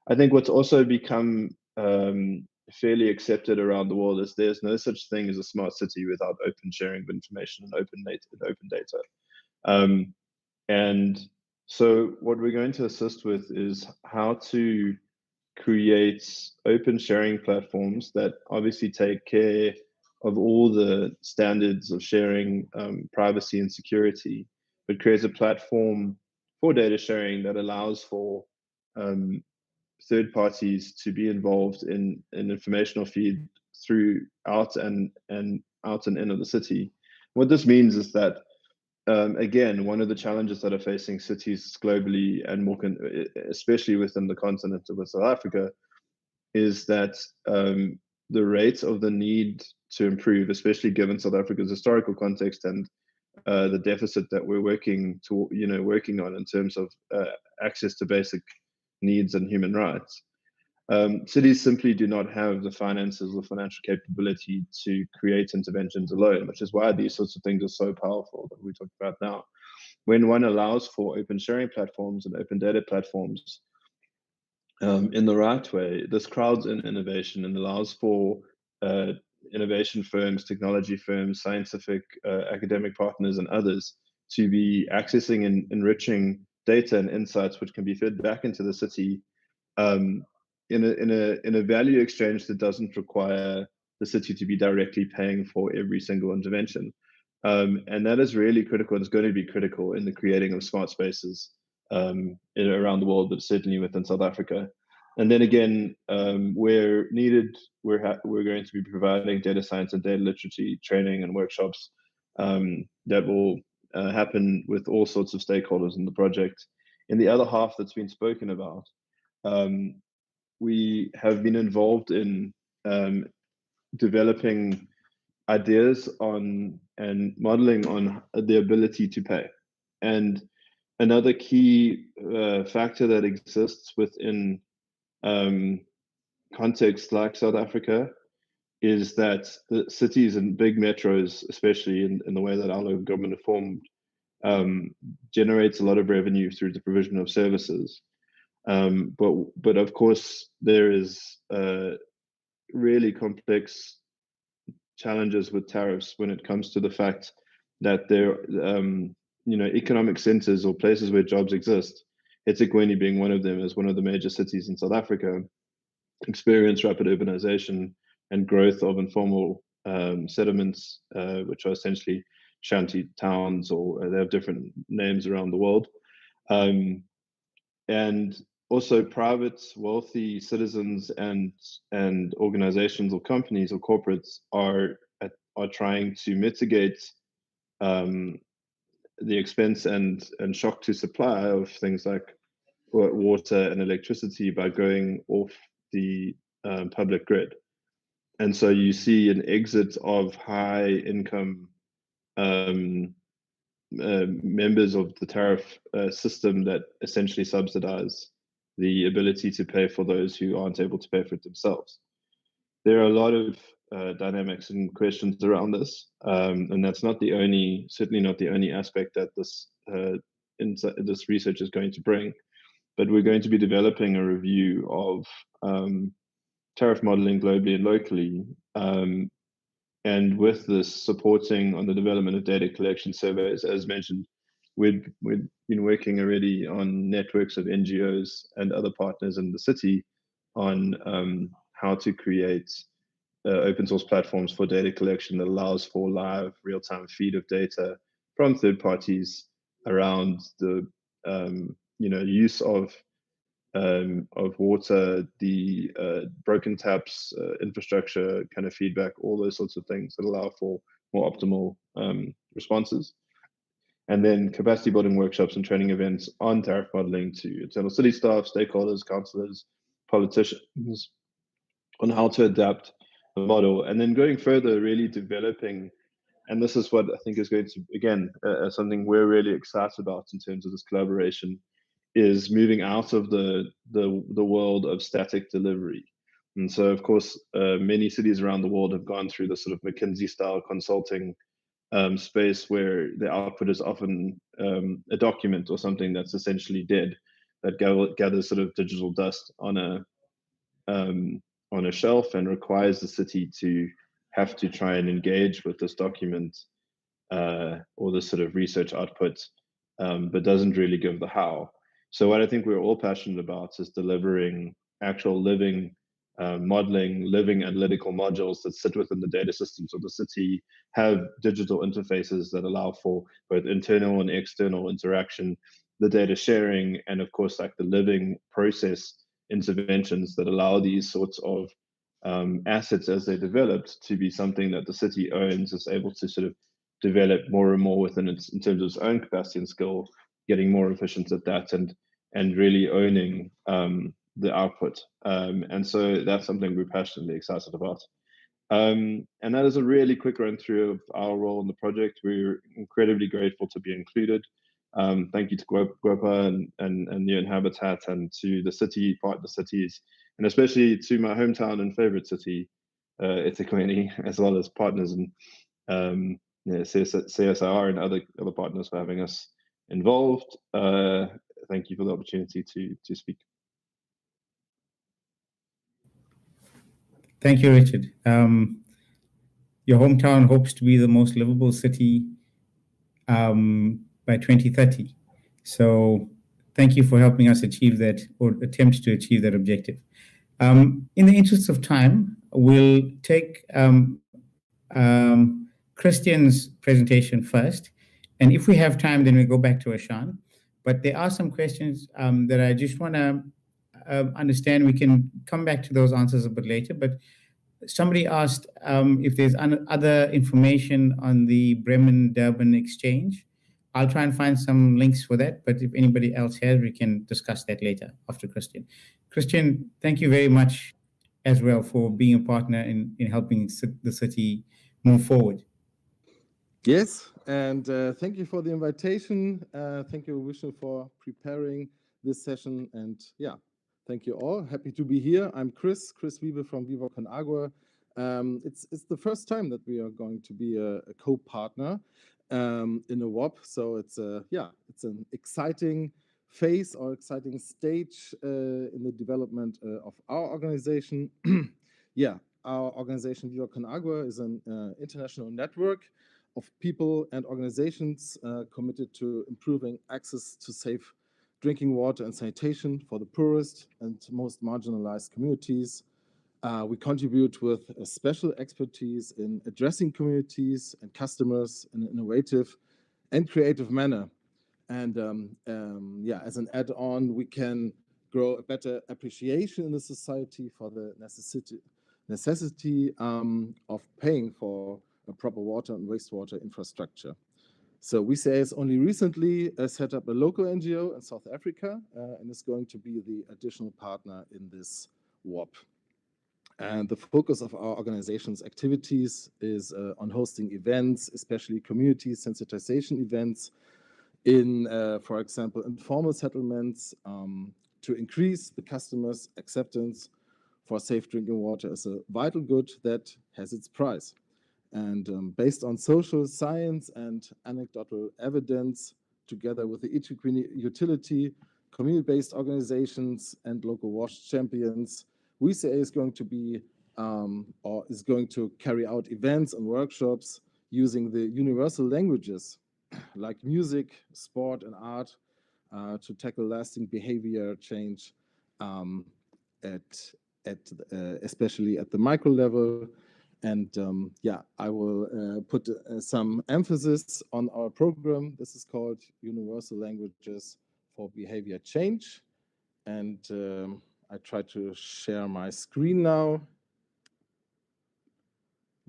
I think what's also become fairly accepted around the world is there's no such thing as a smart city without open sharing of information and open data. And so what we're going to assist with is how to create open sharing platforms that obviously take care of all the standards of sharing, privacy and security, but creates a platform for data sharing that allows for third parties to be involved in an informational feed throughout and out and in of the city. What this means is that, again, one of the challenges that are facing cities globally, and more especially within the continent of South Africa, is that the rate of the need to improve, especially given South Africa's historical context and the deficit that we're working on in terms of access to basic needs and human rights. Cities simply do not have the finances or financial capability to create interventions alone, which is why these sorts of things are so powerful that we talk about now. When one allows for open sharing platforms and open data platforms in the right way, this crowds in innovation and allows for innovation firms, technology firms, scientific, academic partners, and others to be accessing and enriching data and insights which can be fed back into the city in a value exchange that doesn't require the city to be directly paying for every single intervention. And that is really critical, and it's going to be critical in the creating of smart spaces around the world, but certainly within South Africa. And then again, where needed, we're going to be providing data science and data literacy training and workshops that will happen with all sorts of stakeholders in the project. In the other half that's been spoken about, we have been involved in developing ideas on modeling on the ability to pay. And another key factor that exists within contexts like South Africa is that the cities and big metros, especially in the way that our local government are formed, generates a lot of revenue through the provision of services. But of course, there is really complex challenges with tariffs when it comes to the fact that there, economic centers or places where jobs exist, eThekwini being one of them, as one of the major cities in South Africa, experience rapid urbanization and growth of informal settlements, which are essentially shanty towns, or they have different names around the world. And also private wealthy citizens and organizations or companies or corporates are trying to mitigate the expense and shock to supply of things like water and electricity by going off the public grid. And so you see an exit of high income members of the tariff system that essentially subsidize the ability to pay for those who aren't able to pay for it themselves. There are a lot of dynamics and questions around this, and that's certainly not the only aspect that this research is going to bring. But we're going to be developing a review of tariff modeling globally and locally, and with this supporting on the development of data collection surveys. As mentioned, we've been working already on networks of NGOs and other partners in the city on how to create open source platforms for data collection that allows for live real-time feed of data from third parties around the use of water, the broken taps, infrastructure kind of feedback, all those sorts of things that allow for more optimal responses. And then capacity building workshops and training events on tariff modeling to internal city staff, stakeholders, councillors, politicians, on how to adapt the model. And then going further, really developing, and this is what I think is going to, again, something we're really excited about in terms of this collaboration, is moving out of the world of static delivery. And so, of course, many cities around the world have gone through the sort of McKinsey-style consulting space where the output is often a document or something that's essentially dead, that gathers sort of digital dust on a shelf and requires the city to have to try and engage with this document or this sort of research output, but doesn't really give the how. So what I think we're all passionate about is delivering actual living modeling, living analytical modules that sit within the data systems of the city, have digital interfaces that allow for both internal and external interaction, the data sharing, and of course, like the living process interventions that allow these sorts of assets as they're developed to be something that the city owns, is able to sort of develop more and more within in terms of its own capacity and skill, getting more efficient at that, and really owning the output. And so that's something we're passionately excited about. And that is a really quick run through of our role in the project. We're incredibly grateful to be included. Thank you to GWOPA and UN Habitat, and to the city, partner cities, and especially to my hometown and favorite city, eThekwini, as well as partners and CSIR and other partners for having us involved. Thank you for the opportunity to speak. Thank you, Richard. Your hometown hopes to be the most livable city by 2030. So thank you for helping us achieve that, or attempt to achieve that objective. In the interest of time, we'll take Christian's presentation first. And if we have time, then we go back to Ashan. But there are some questions that I just want to understand. We can come back to those answers a bit later. But somebody asked if there's other information on the Bremen-Durban exchange. I'll try and find some links for that. But if anybody else has, we can discuss that later after Christian. Christian, thank you very much as well for being a partner in helping the city move forward. Yes, and thank you for the invitation. Thank you, Vishnu, for preparing this session. And yeah, thank you all. Happy to be here. I'm Chris Wiebe from Viva Con Agua. It's the first time that we are going to be a co-partner in a WOP. So it's it's an exciting phase or exciting stage in the development of our organization. Yeah, our organization Viva Con Agua is an international network of people and organizations committed to improving access to safe drinking water and sanitation for the poorest and most marginalized communities. We contribute with a special expertise in addressing communities and customers in an innovative and creative manner. And as an add-on, we can grow a better appreciation in the society for the necessity of paying for a proper water and wastewater infrastructure. So WCA has only recently set up a local NGO in South Africa and is going to be the additional partner in this WOP. And the focus of our organization's activities is on hosting events, especially community sensitization events in, for example, informal settlements to increase the customers' acceptance for safe drinking water as a vital good that has its price. And based on social science and anecdotal evidence, together with the Equine utility, community-based organizations, and local WASH champions, WCA is going to be or is going to carry out events and workshops using the universal languages like music, sport, and art to tackle lasting behavior change especially at the micro level. And I will put some emphasis on our program. This is called Universal Languages for Behavior Change. And I try to share my screen now.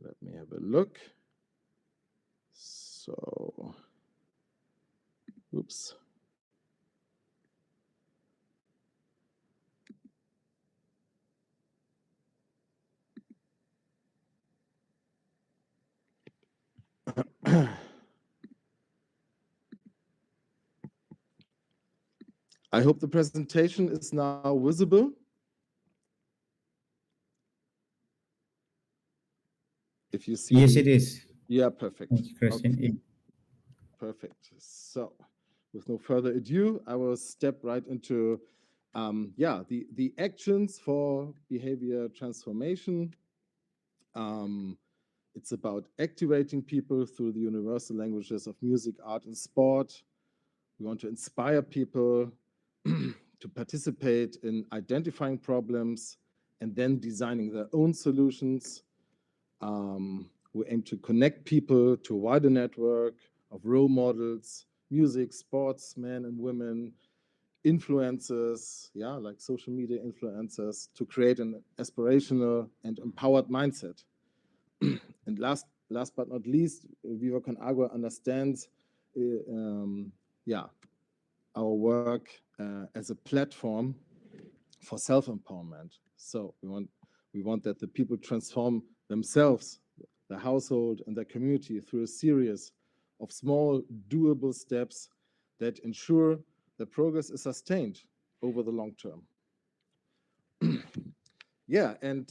Let me have a look. So, oops. I hope the presentation is now visible. If you see, Yes, it is. Yeah, perfect. Thank you, Christian. Okay. Perfect. So, with no further ado, I will step right into the actions for behavior transformation. It's about activating people through the universal languages of music, art, and sport. We want to inspire people to participate in identifying problems and then designing their own solutions. We aim to connect people to a wider network of role models, music, sports, men and women, influencers, like social media influencers, to create an aspirational and empowered mindset. And last but not least, Viva Con Agua understands our work as a platform for self-empowerment. So we want that the people transform themselves, their household, and their community through a series of small, doable steps that ensure that progress is sustained over the long term. And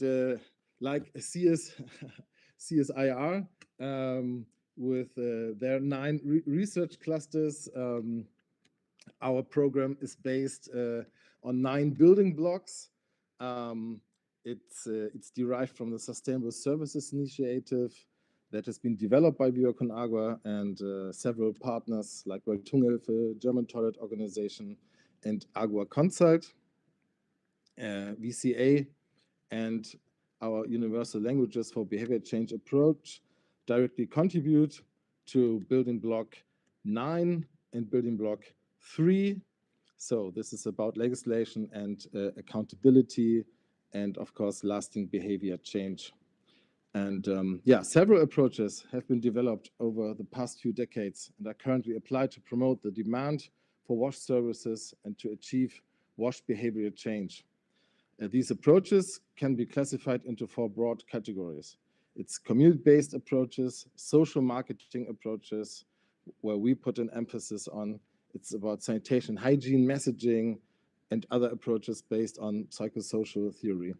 like CSIR, with their 9 research clusters, our program is based on 9 building blocks. It's derived from the Sustainable Services Initiative that has been developed by Viva Con Agua and several partners like Welthunghilfe, German Toilet Organization, and Agua Consult. WCA and our Universal Languages for Behavior Change approach directly contribute to building block 9 and building block 3. So this is about legislation and accountability and, of course, lasting behavior change. And several approaches have been developed over the past few decades and are currently applied to promote the demand for WASH services and to achieve WASH behavior change. These approaches can be classified into 4 broad categories. It's community-based approaches, social marketing approaches, where we put an emphasis on. It's about sanitation, hygiene, messaging, and other approaches based on psychosocial theory.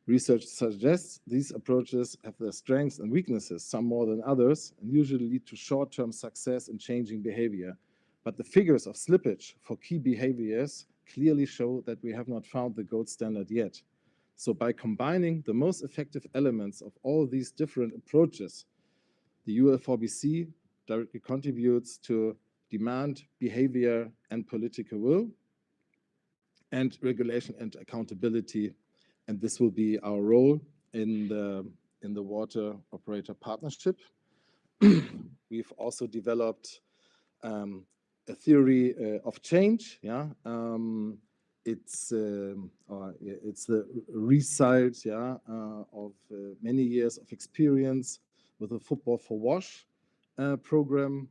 Research suggests these approaches have their strengths and weaknesses, some more than others, and usually lead to short-term success in changing behavior. But the figures of slippage for key behaviors clearly show that we have not found the gold standard yet. So by combining the most effective elements of all these different approaches, the UL4BC directly contributes to demand, behavior, and political will, and regulation and accountability. And this will be our role in the water operator partnership. We've also developed a theory of change. Yeah, it's the result, yeah, of many years of experience with the Football for Wash program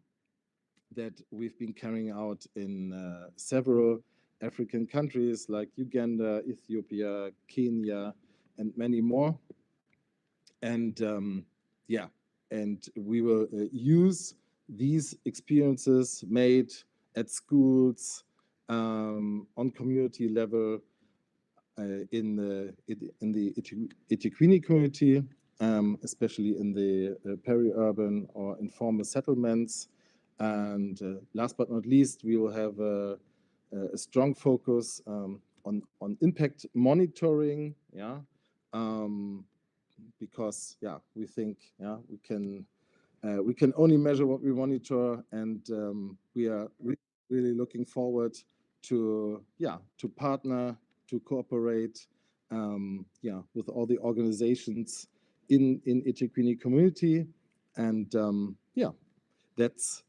that we've been carrying out in several African countries like Uganda, Ethiopia, Kenya, and many more. And yeah, and we will use these experiences made at schools, on community level, in the Etiquini community, especially in the peri-urban or informal settlements. And last but not least, we will have a strong focus on impact monitoring. Yeah, because yeah, we think we can only measure what we monitor, and we are really looking forward to partner, to cooperate with all the organizations in Etiquini community. And yeah, that's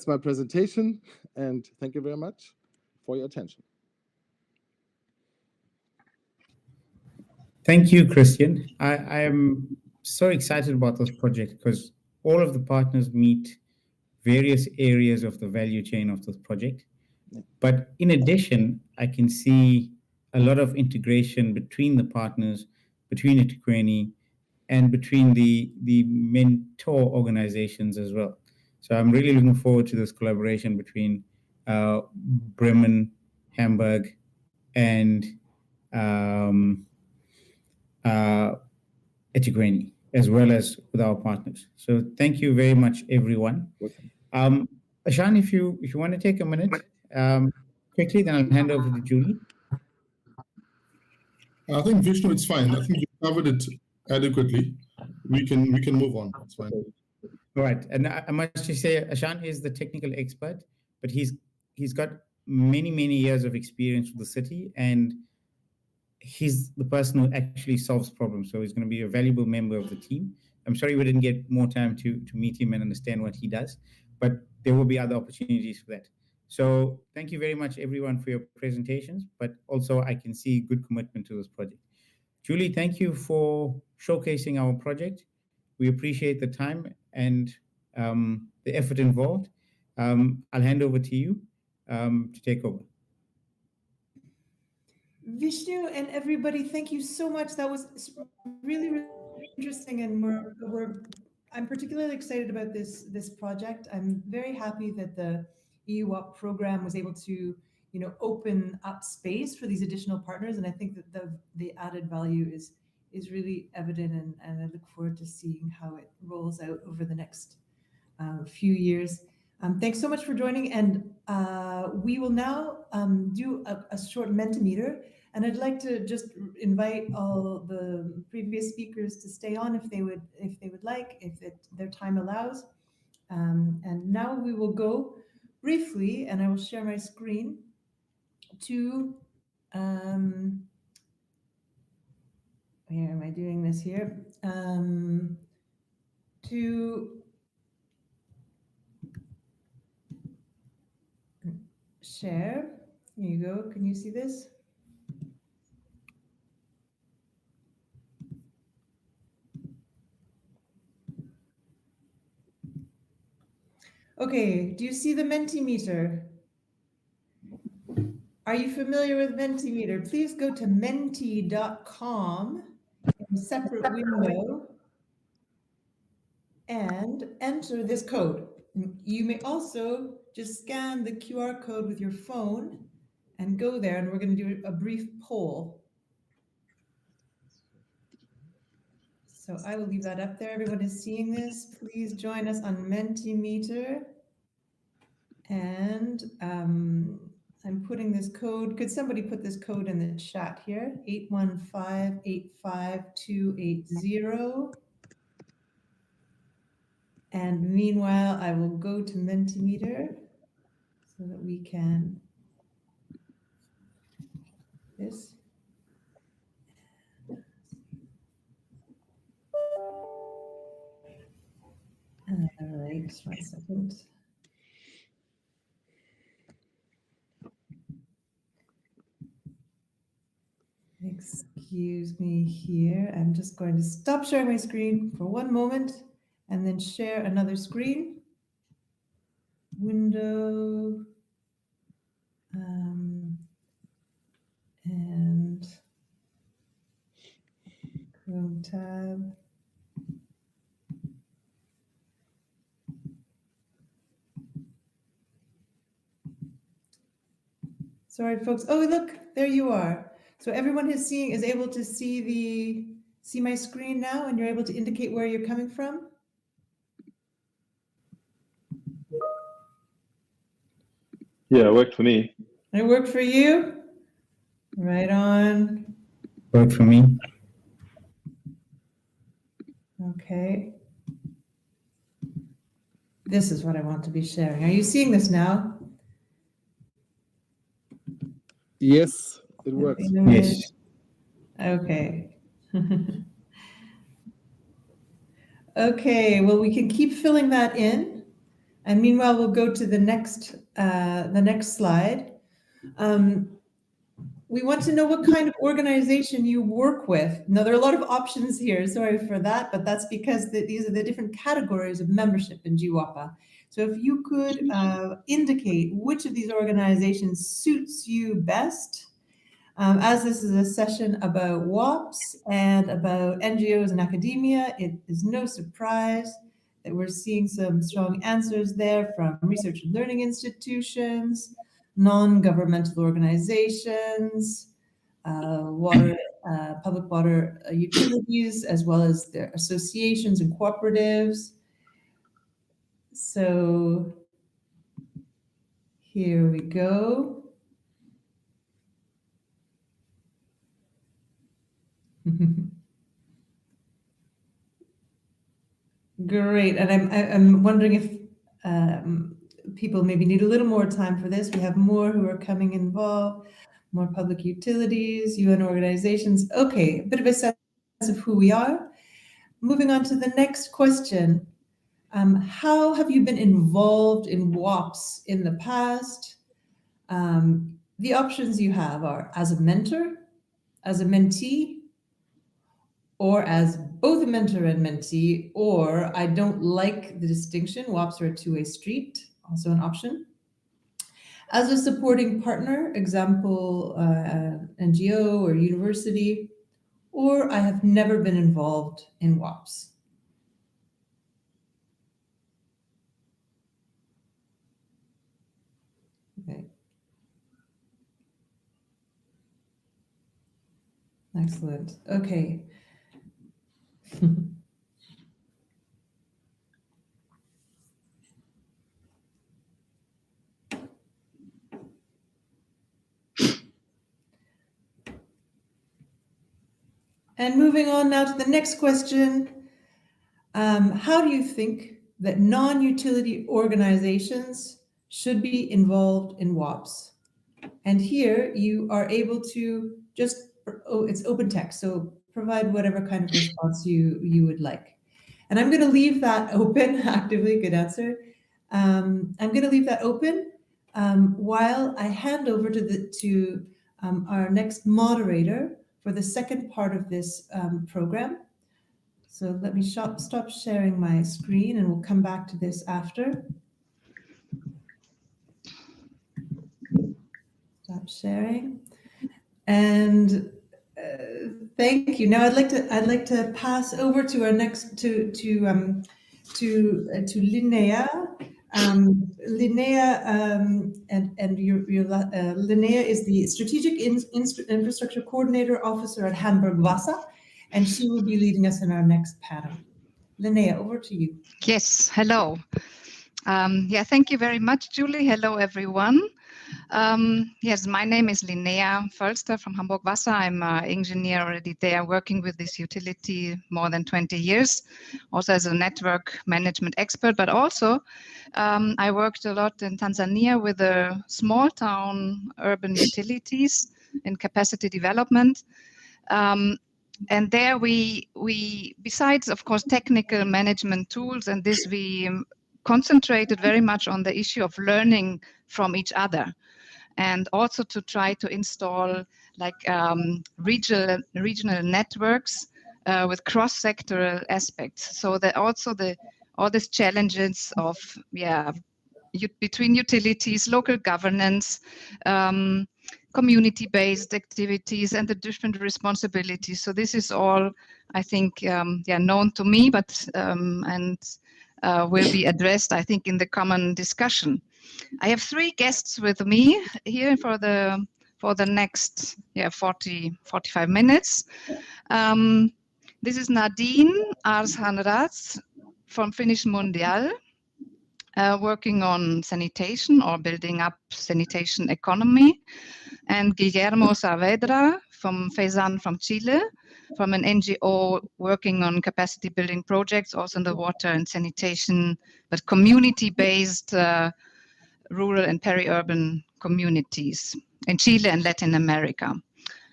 my presentation, and thank you very much for your attention. Thank you, Christian. I am so excited about this project because all of the partners meet various areas of the value chain of this project. But in addition, I can see a lot of integration between the partners, between Etiquini, and between the mentor organizations as well. So I'm really looking forward to this collaboration between Bremen, Hamburg, and Etiquini, as well as with our partners. So thank you very much, everyone. Ashan, if you want to take a minute quickly, then I'll hand over to Julie. I think Vishnu, it's fine. I think you covered it adequately. We can move on. It's fine. All right, and I must just say, Ashan is the technical expert, but he's got many years of experience with the city, and he's the person who actually solves problems. So he's going to be a valuable member of the team. I'm sorry we didn't get more time to meet him and understand what he does, but there will be other opportunities for that. So thank you very much, everyone, for your presentations, but also I can see good commitment to this project. Julie, thank you for showcasing our project. We appreciate the time and the effort involved. I'll hand over to you to take over. Vishnu and everybody, thank you so much. That was really interesting, and I'm particularly excited about this project. I'm very happy that the EU WOP program was able to open up space for these additional partners, and I think that the added value is really evident, and I look forward to seeing how it rolls out over the next few years. Thanks so much for joining, and we will now do a short Mentimeter, and I'd like to just invite all the previous speakers to stay on if they would like, if their time allows. And now we will go briefly, and I will share my screen to where am I doing this here? To share. Here you go. Can you see this? Okay, do you see the Mentimeter? Are you familiar with Mentimeter? Please go to menti.com in a separate window and enter this code. You may also just scan the QR code with your phone and go there, and we're going to do a brief poll. So I will leave that up there. Everyone is seeing this. Please join us on Mentimeter. And I'm putting this code. Could somebody put this code in the chat here? 815-85280. And meanwhile, I will go to Mentimeter so that we can this. All right, just 1 second. Excuse me here. I'm just going to stop sharing my screen for 1 moment and then share another screen. Window. And Chrome tab. Sorry, folks. Oh, look, there you are. So everyone is able to see my screen now, and you're able to indicate where you're coming from. Yeah, it worked for me. It worked for you? Right on. Worked for me. Okay. This is what I want to be sharing. Are you seeing this now? Yes, it works. Yes. Okay. Okay, well, we can keep filling that in. And meanwhile, we'll go to the next slide. We want to know what kind of organization you work with. Now, there are a lot of options here. Sorry for that, but that's because these are the different categories of membership in GWOPA. So if you could indicate which of these organizations suits you best, as this is a session about WOPs and about NGOs and academia, it is no surprise that we're seeing some strong answers there from research and learning institutions, non-governmental organizations, public water utilities, as well as their associations and cooperatives. So here we go. Great, and I'm wondering if people maybe need a little more time for this. We have more who are coming involved, more public utilities, UN organizations. Okay, a bit of a sense of who we are. Moving on to the next question. How have you been involved in WOPs in the past? The options you have are as a mentor, as a mentee, or as both a mentor and mentee, or I don't like the distinction, WOPs are a two-way street, also an option. As a supporting partner, example, NGO or university, or I have never been involved in WOPs. Okay. Excellent. Okay. And moving on now to the next question. How do you think that non-utility organizations should be involved in WOPs? And here you are able to just, it's open text, so provide whatever kind of response you would like. And I'm going to leave that open actively, good answer. I'm going to leave that open while I hand over to our next moderator for the second part of this program. So let me stop sharing my screen and we'll come back to this after. Stop sharing. And thank you. Now I'd like to pass over to our next to to Linnea. Linnea Linnea is the Strategic Infrastructure Coordinator Officer at Hamburg Wasser, and she will be leading us in our next panel. Linnea, over to you. Yes, hello. Thank you very much, Julie. Hello, everyone. Yes, my name is Linnea Völster from Hamburg Wasser. I'm an engineer already there, working with this utility more than 20 years, also as a network management expert, but also I worked a lot in Tanzania with the small town urban utilities in capacity development. And there we, besides, of course, technical management tools and this, we concentrated very much on the issue of learning from each other, and also to try to install like regional networks with cross-sectoral aspects. So that also all these challenges of between utilities, local governance, community-based activities, and the different responsibilities. So this is all, I think, known to me, but will be addressed, I think, in the common discussion. I have 3 guests with me here for the next 45 minutes. This is Nadine Arshanrats from Finnish Mundial, working on sanitation or building up sanitation economy, and Guillermo Saavedra from FESAN from Chile, from an NGO working on capacity building projects, also in the water and sanitation, but community-based rural and peri-urban communities in Chile and Latin America.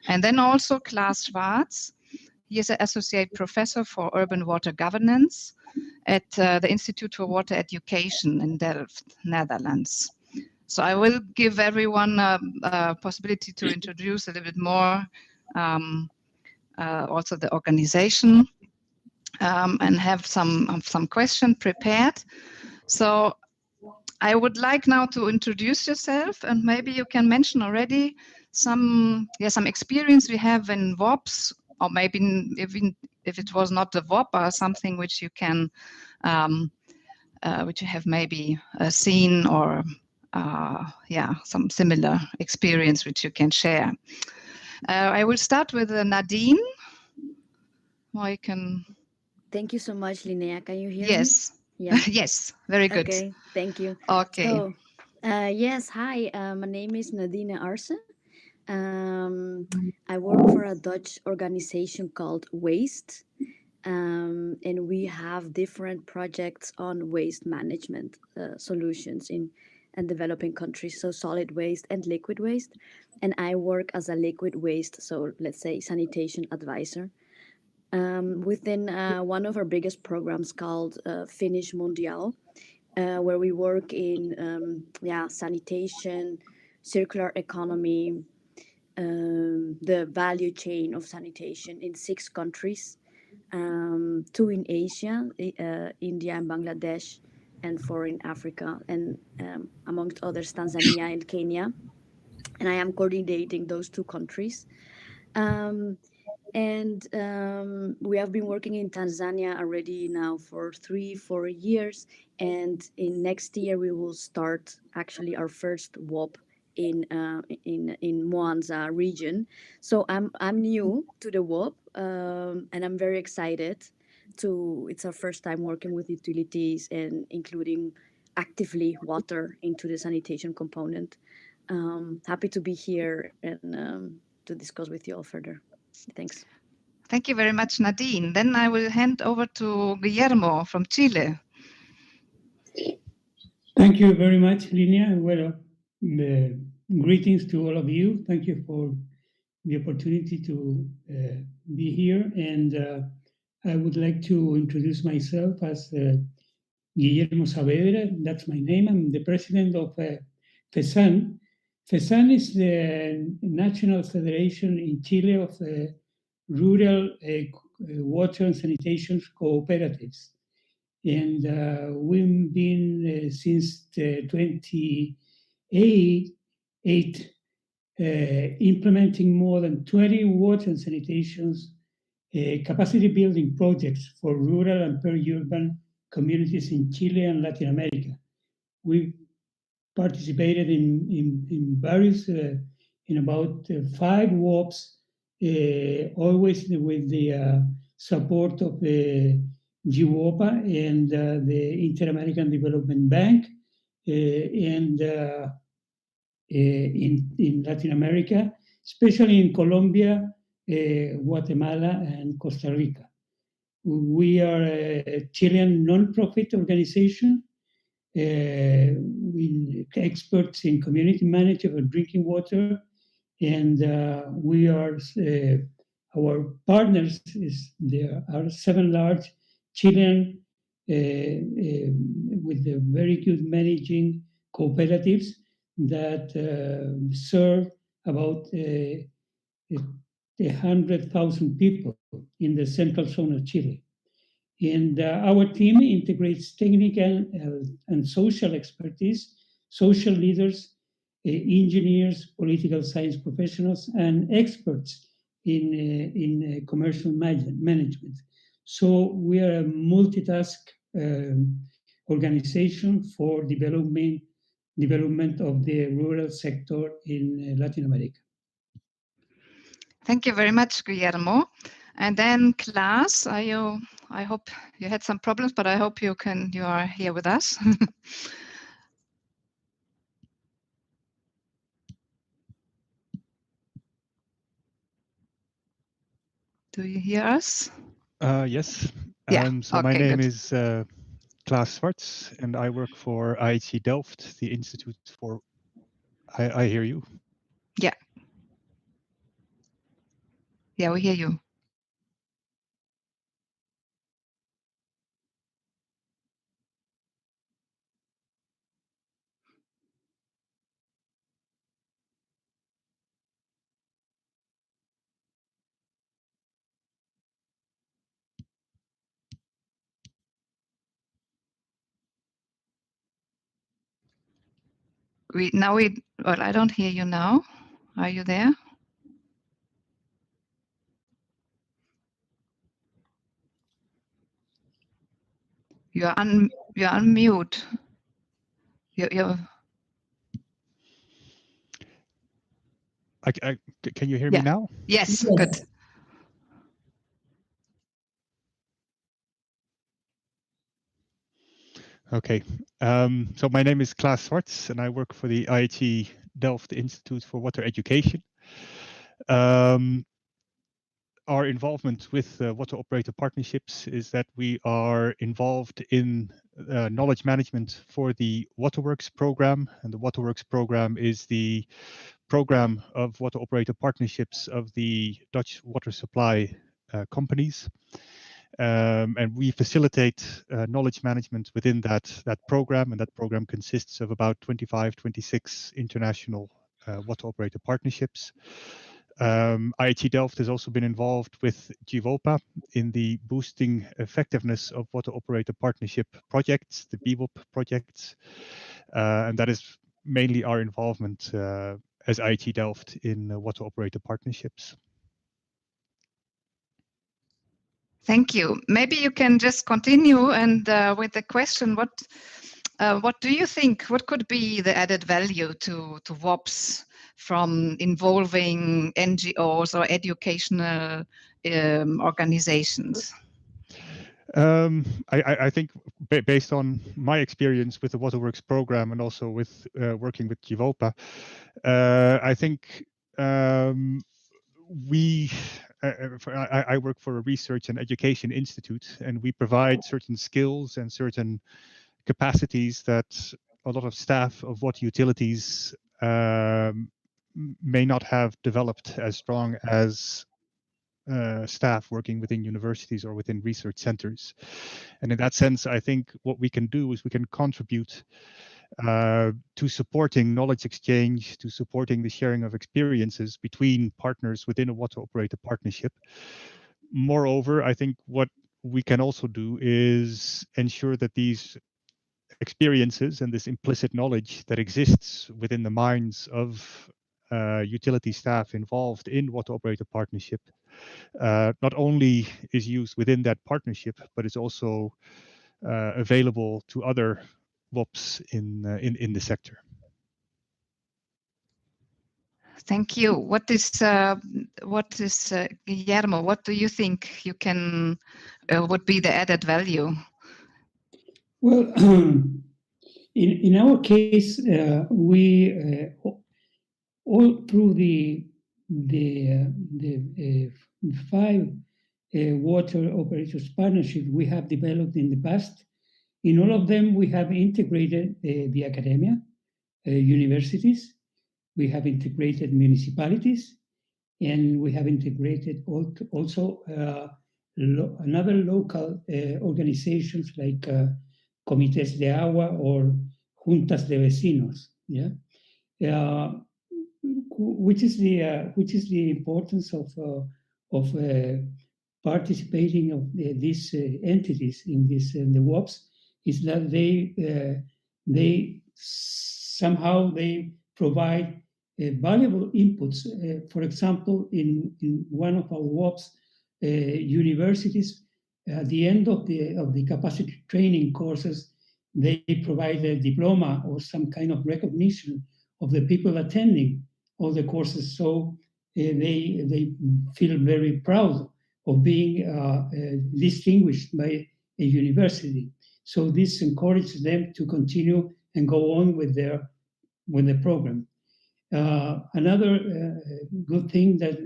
And then also Klaas Schwartz. He is an associate professor for urban water governance at the Institute for Water Education in Delft, Netherlands. So I will give everyone a possibility to introduce a little bit more also the organization and have some questions prepared. So I would like now to introduce yourself, and maybe you can mention already some experience we have in WOPs, or maybe even if it was not the WOP, or something which you can, which you have maybe seen, or some similar experience which you can share. I will start with Nadine. I can. Thank you so much, Linnea. Can you hear me? Yes. Yeah. Yes. Very good. Okay. Thank you. Okay. So, yes. Hi. My name is Nadine Arse. I work for a Dutch organization called Waste, and we have different projects on waste management solutions in developing countries, so solid waste and liquid waste. And I work as a liquid waste, so let's say sanitation advisor, within one of our biggest programs called Finnish Mundial, where we work in sanitation, circular economy, the value chain of sanitation in 6 countries, 2 in Asia, India and Bangladesh, and 4 in Africa, and amongst others, Tanzania and Kenya. And I am coordinating those 2 countries. We have been working in Tanzania already now for 3-4 years, and in next year we will start actually our first WOP in Mwanza region. So I'm new to the WOP, and I'm very excited it's our first time working with utilities and including actively water into the sanitation component. Happy to be here and to discuss with you all further. Thanks. Thank you very much, Nadine. Then I will hand over to Guillermo from Chile. Thank you very much, Linnea. Well, greetings to all of you. Thank you for the opportunity to be here. And I would like to introduce myself as Guillermo Saavedra. That's my name. I'm the president of FESAN. FESAN is the National Federation in Chile of rural water and sanitation cooperatives. And we've been since 2008 implementing more than 20 water and sanitation capacity building projects for rural and peri-urban communities in Chile and Latin America. We participated in various, in about 5 WOPs, always with the support of the WOPA and the Inter-American Development Bank, and in Latin America, especially in Colombia, Guatemala, and Costa Rica. We are a Chilean non-profit organization with experts in community management of drinking water, and we are our partners there are 7 large Chilean with the very good managing cooperatives that serve about 100,000 people in the central zone of Chile. And our team integrates technical and social expertise, social leaders, engineers, political science professionals, and experts in commercial management. So we are a multitask organization for development of the rural sector in Latin America. Thank you very much, Guillermo. And then Klaas, I hope you had some problems, but I hope you are here with us. Do you hear us? Yes. Yeah. So okay, my name good. is Klaas Swartz, and I work for IHE Delft, the Institute for. I hear you. Yeah. Yeah, we hear you. Well, I don't hear you now. Are you there? You're on mute. You're Can you hear me now? Yes, good. Okay. So my name is Klaas Swartz, and I work for the IHE Delft Institute for Water Education. Our involvement with water operator partnerships is that we are involved in knowledge management for the Waterworks program, and the Waterworks program is the program of water operator partnerships of the Dutch water supply companies. And we facilitate knowledge management within that program, and that program consists of about 25, 26 international water operator partnerships. IHE Delft has also been involved with WOPA in the boosting effectiveness of water operator partnership projects, the WOP projects, and that is mainly our involvement as IHE Delft in water operator partnerships. Thank you. Maybe you can just continue and with the question, what do you think? What could be the added value to WOPs from involving NGOs or educational organizations? I think based on my experience with the Waterworks program and also with working with WOPA, I think I work for a research and education institute, and we provide certain skills and certain capacities that a lot of staff of water utilities may not have developed as strong as staff working within universities or within research centers. And in that sense, I think what we can do is we can contribute to supporting knowledge exchange, to supporting the sharing of experiences between partners within a water operator partnership. Moreover, I think what we can also do is ensure that these experiences and this implicit knowledge that exists within the minds of utility staff involved in water operator partnership not only is used within that partnership, but it's also available to other WOPs in the sector. Thank you. What is Guillermo? What do you think you can would be the added value? Well, in our case, we all through the 5 water operators partnership we have developed in the past. In all of them, we have integrated the academia, universities. We have integrated municipalities, and we have integrated also another local organizations like comités de agua or juntas de vecinos. Yeah, which is the importance of participating of these entities in the WOPs is that they somehow they provide valuable inputs. For example, in one of our WOPs, universities at the end of the capacity training courses, they provide a diploma or some kind of recognition of the people attending all the courses. So they feel very proud of being distinguished by a university. So this encourages them to continue and go on with the program. Another good thing that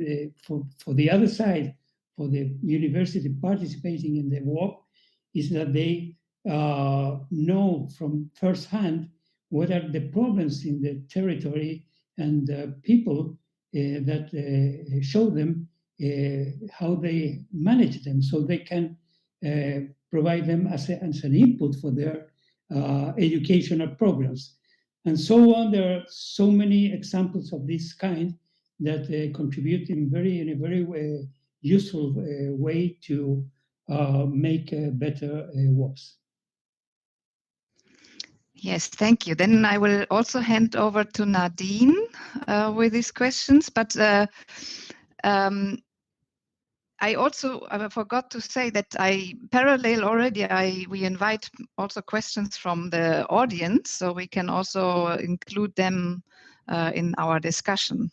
for the other side, for the university participating in the WOP, is that they know from first hand what are the problems in the territory and people that show them how they manage them, so they can provide them as an input for their educational programs. And so on. There are so many examples of this kind that contribute in a very useful way to make better WOPs. Yes, thank you. Then I will also hand over to Nadine with these questions. But I also forgot to say that we invite also questions from the audience, so we can also include them in our discussion.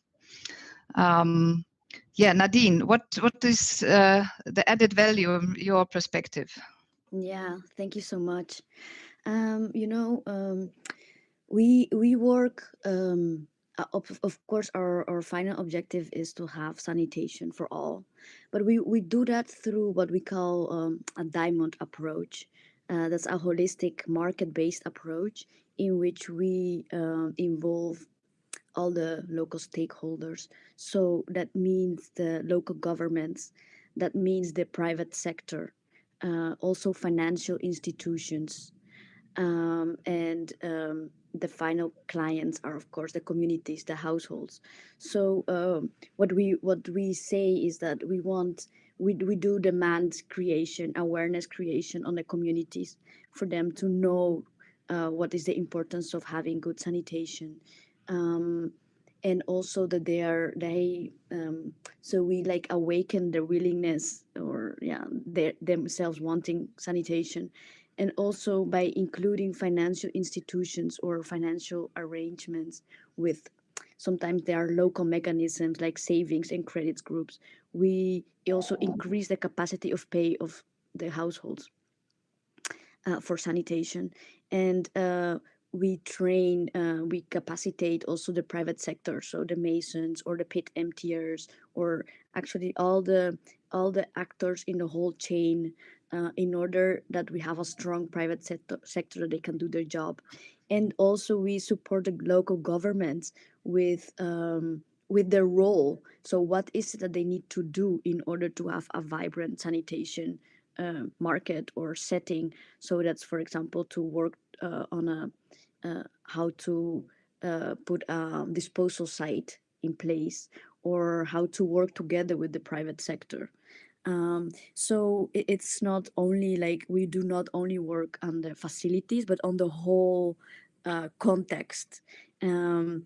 Yeah, Nadine, what is the added value in your perspective? Yeah, thank you so much. We work, of course, our final objective is to have sanitation for all, but we do that through what we call a diamond approach. That's a holistic market-based approach in which we involve all the local stakeholders. So that means the local governments, that means the private sector, also financial institutions, and the final clients are, of course, the communities, the households. So what we say is that we do demand creation, awareness creation on the communities for them to know what is the importance of having good sanitation, and also that so we like awaken their willingness, or themselves wanting sanitation. And also by including financial institutions or financial arrangements with, sometimes there are local mechanisms like savings and credits groups, we also increase the capacity of pay of the households for sanitation. And we train, we capacitate also the private sector, so the masons or the pit emptiers, or actually all the actors in the whole chain, in order that we have a strong private sector that they can do their job. And also we support the local governments with their role. So what is it that they need to do in order to have a vibrant sanitation market or setting? So that's, for example, to work on how to put a disposal site in place, or how to work together with the private sector. So it's not only like, we do not only work on the facilities, but on the whole context. So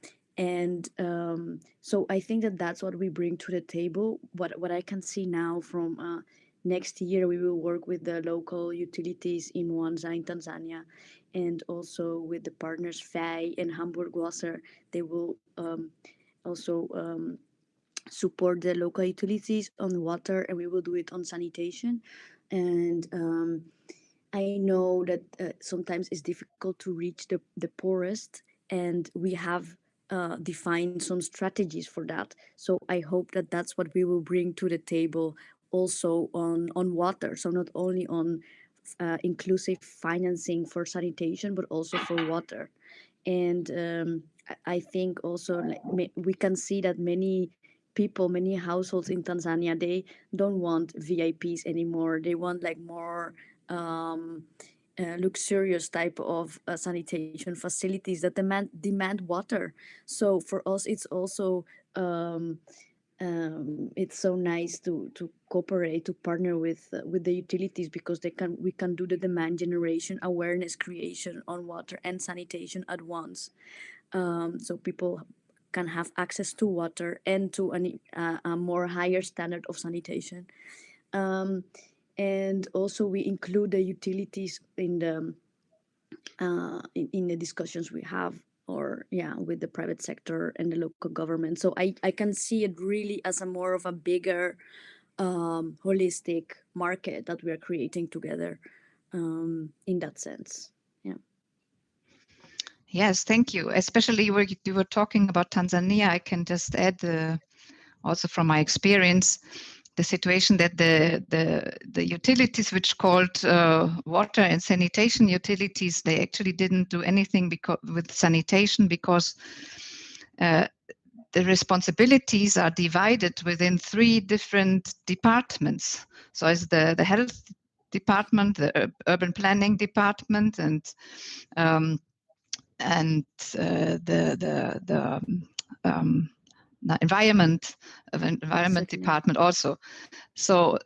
I think that that's what we bring to the table. What I can see now from next year we will work with the local utilities in Mwanza in Tanzania, and also with the partners FAI and Hamburg Wasser. They will also support the local utilities on water, and we will do it on sanitation. And I know that sometimes it's difficult to reach the poorest, and we have defined some strategies for that. So I hope that that's what we will bring to the table also on water. So not only on inclusive financing for sanitation, but also for water. And I think also we can see that many people, many households in Tanzania, they don't want VIPs anymore. They want like more luxurious type of sanitation facilities that demand water. So for us, it's also it's so nice to cooperate, to partner with the utilities, because we can do the demand generation, awareness creation on water and sanitation at once. So people can have access to water and to a more higher standard of sanitation. And also we include the utilities in the discussions we have, or with the private sector and the local government. So I can see it really as a more of a bigger holistic market that we are creating together, in that sense. Yes, thank you. Especially where you were talking about Tanzania, I can just add also from my experience, the situation that the utilities which called water and sanitation utilities, they actually didn't do anything with sanitation, because the responsibilities are divided within 3 different departments. So it's the health department, the urban planning department, and the environment department also. So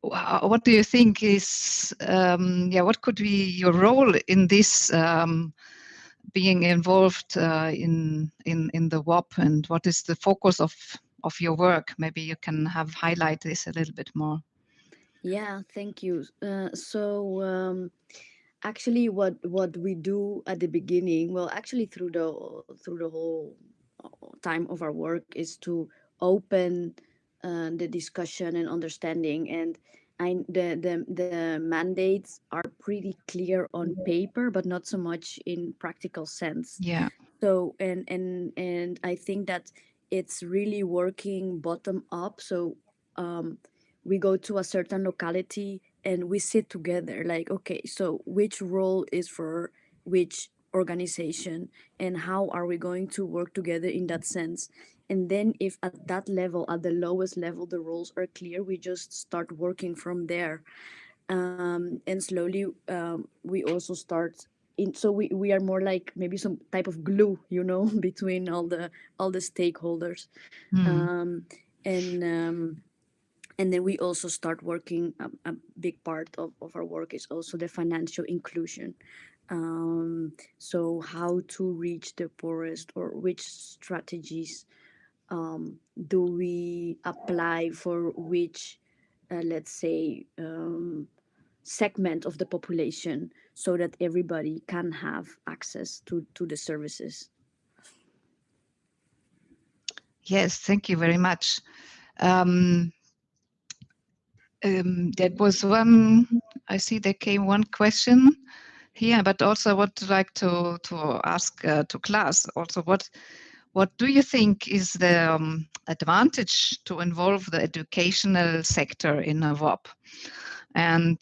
what do you think is what could be your role in this, being involved in the WOP, and what is the focus of your work? Maybe you can highlight this a little bit more. Yeah, thank you. So actually, what we do at the beginning, well, actually through the whole time of our work, is to open the discussion and understanding. And the mandates are pretty clear on paper, but not so much in practical sense. Yeah. So and I think that it's really working bottom up. So we go to a certain locality and we sit together, like, okay, so which role is for which organization, and how are we going to work together in that sense? And then if at that level, at the lowest level, the roles are clear, we just start working from there. And slowly we also start so we are more like maybe some type of glue, between all the stakeholders. And then we also start working, a big part of our work is also the financial inclusion. So how to reach the poorest, or which strategies do we apply for which, let's say, segment of the population, so that everybody can have access to the services. Yes, thank you very much. That was one, I see there came one question here, but also I would like to ask to Klaas also, what do you think is the advantage to involve the educational sector in a WOP? And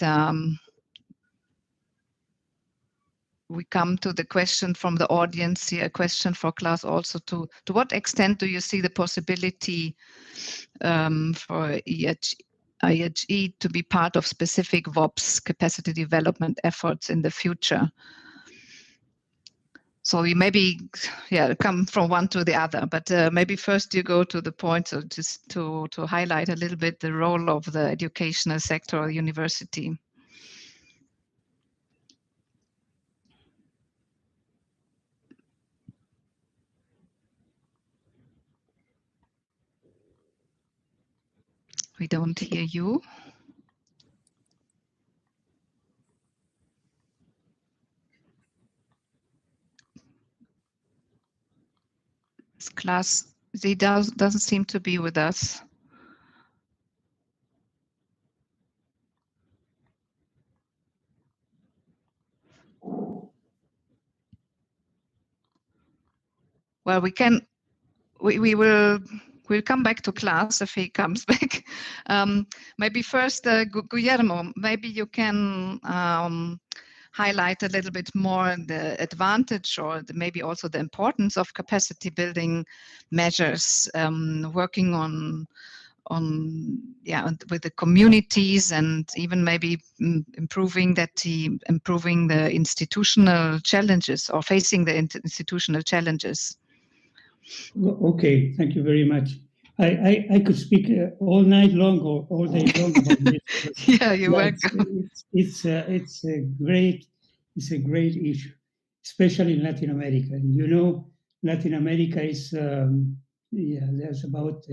we come to the question from the audience here, a question for Klaas also, to what extent do you see the possibility for IHE to be part of specific WOPs capacity development efforts in the future? So we maybe come from one to the other, but maybe first you go to the point, so just to highlight a little bit the role of the educational sector or university. We don't hear you. Klaas, he doesn't seem to be with us. Well, we'll come back to Klaas if he comes back. Maybe first, Guillermo, maybe you can highlight a little bit more the advantage or maybe also the importance of capacity building measures, working with the communities and even maybe improving the institutional challenges or facing the institutional challenges. Okay, thank you very much. I could speak all night long or all day long about this. Yeah, you're welcome. It's a great issue, especially in Latin America. You know, Latin America is there's about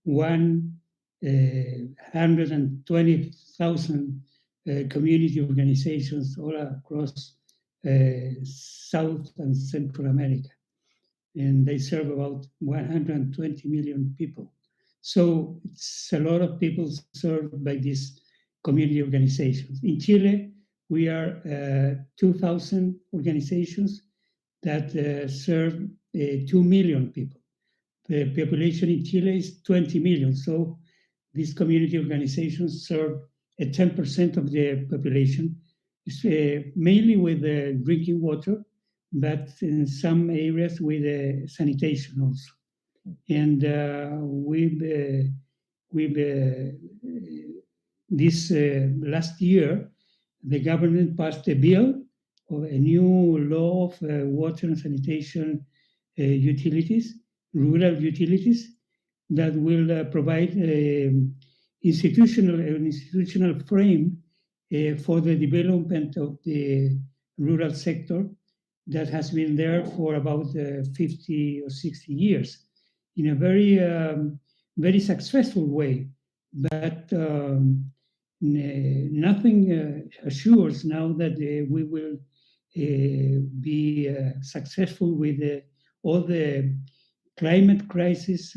120,000 community organizations all across South and Central America. And they serve about 120 million people. So it's a lot of people served by these community organizations. In Chile, we are 2,000 organizations that serve 2 million people. The population in Chile is 20 million. So these community organizations serve 10% of the population, mainly with drinking water, but in some areas with sanitation also. And this last year, the government passed a bill of a new law of water and sanitation utilities, rural utilities, that will provide an institutional frame for the development of the rural sector that has been there for about 50 or 60 years in a very successful way. But nothing assures now that we will be successful with all the climate crisis,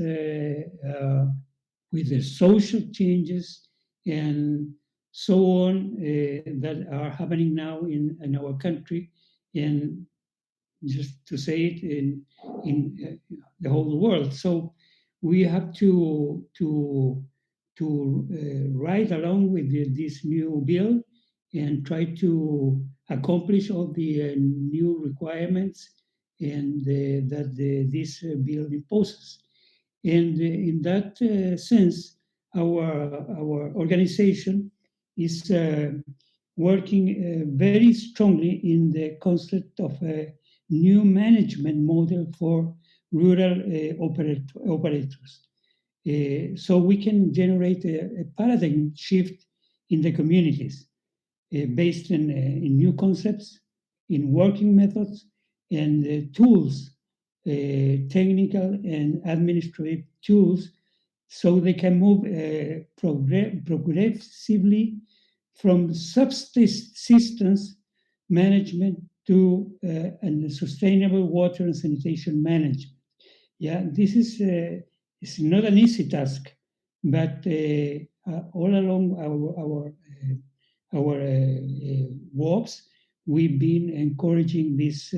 with the social changes and so on that are happening now in our country, and just to say it in the whole world. So we have to ride along with this new bill and try to accomplish all the new requirements and that this bill imposes. And in that sense, our organization is working very strongly in the concept of a new management model for rural operators. So we can generate a paradigm shift in the communities based in new concepts, in working methods, and tools, technical and administrative tools, so they can move progressively from subsistence management to sustainable water and sanitation management. Yeah, this is it's not an easy task, but all along our WOPs, we've been encouraging this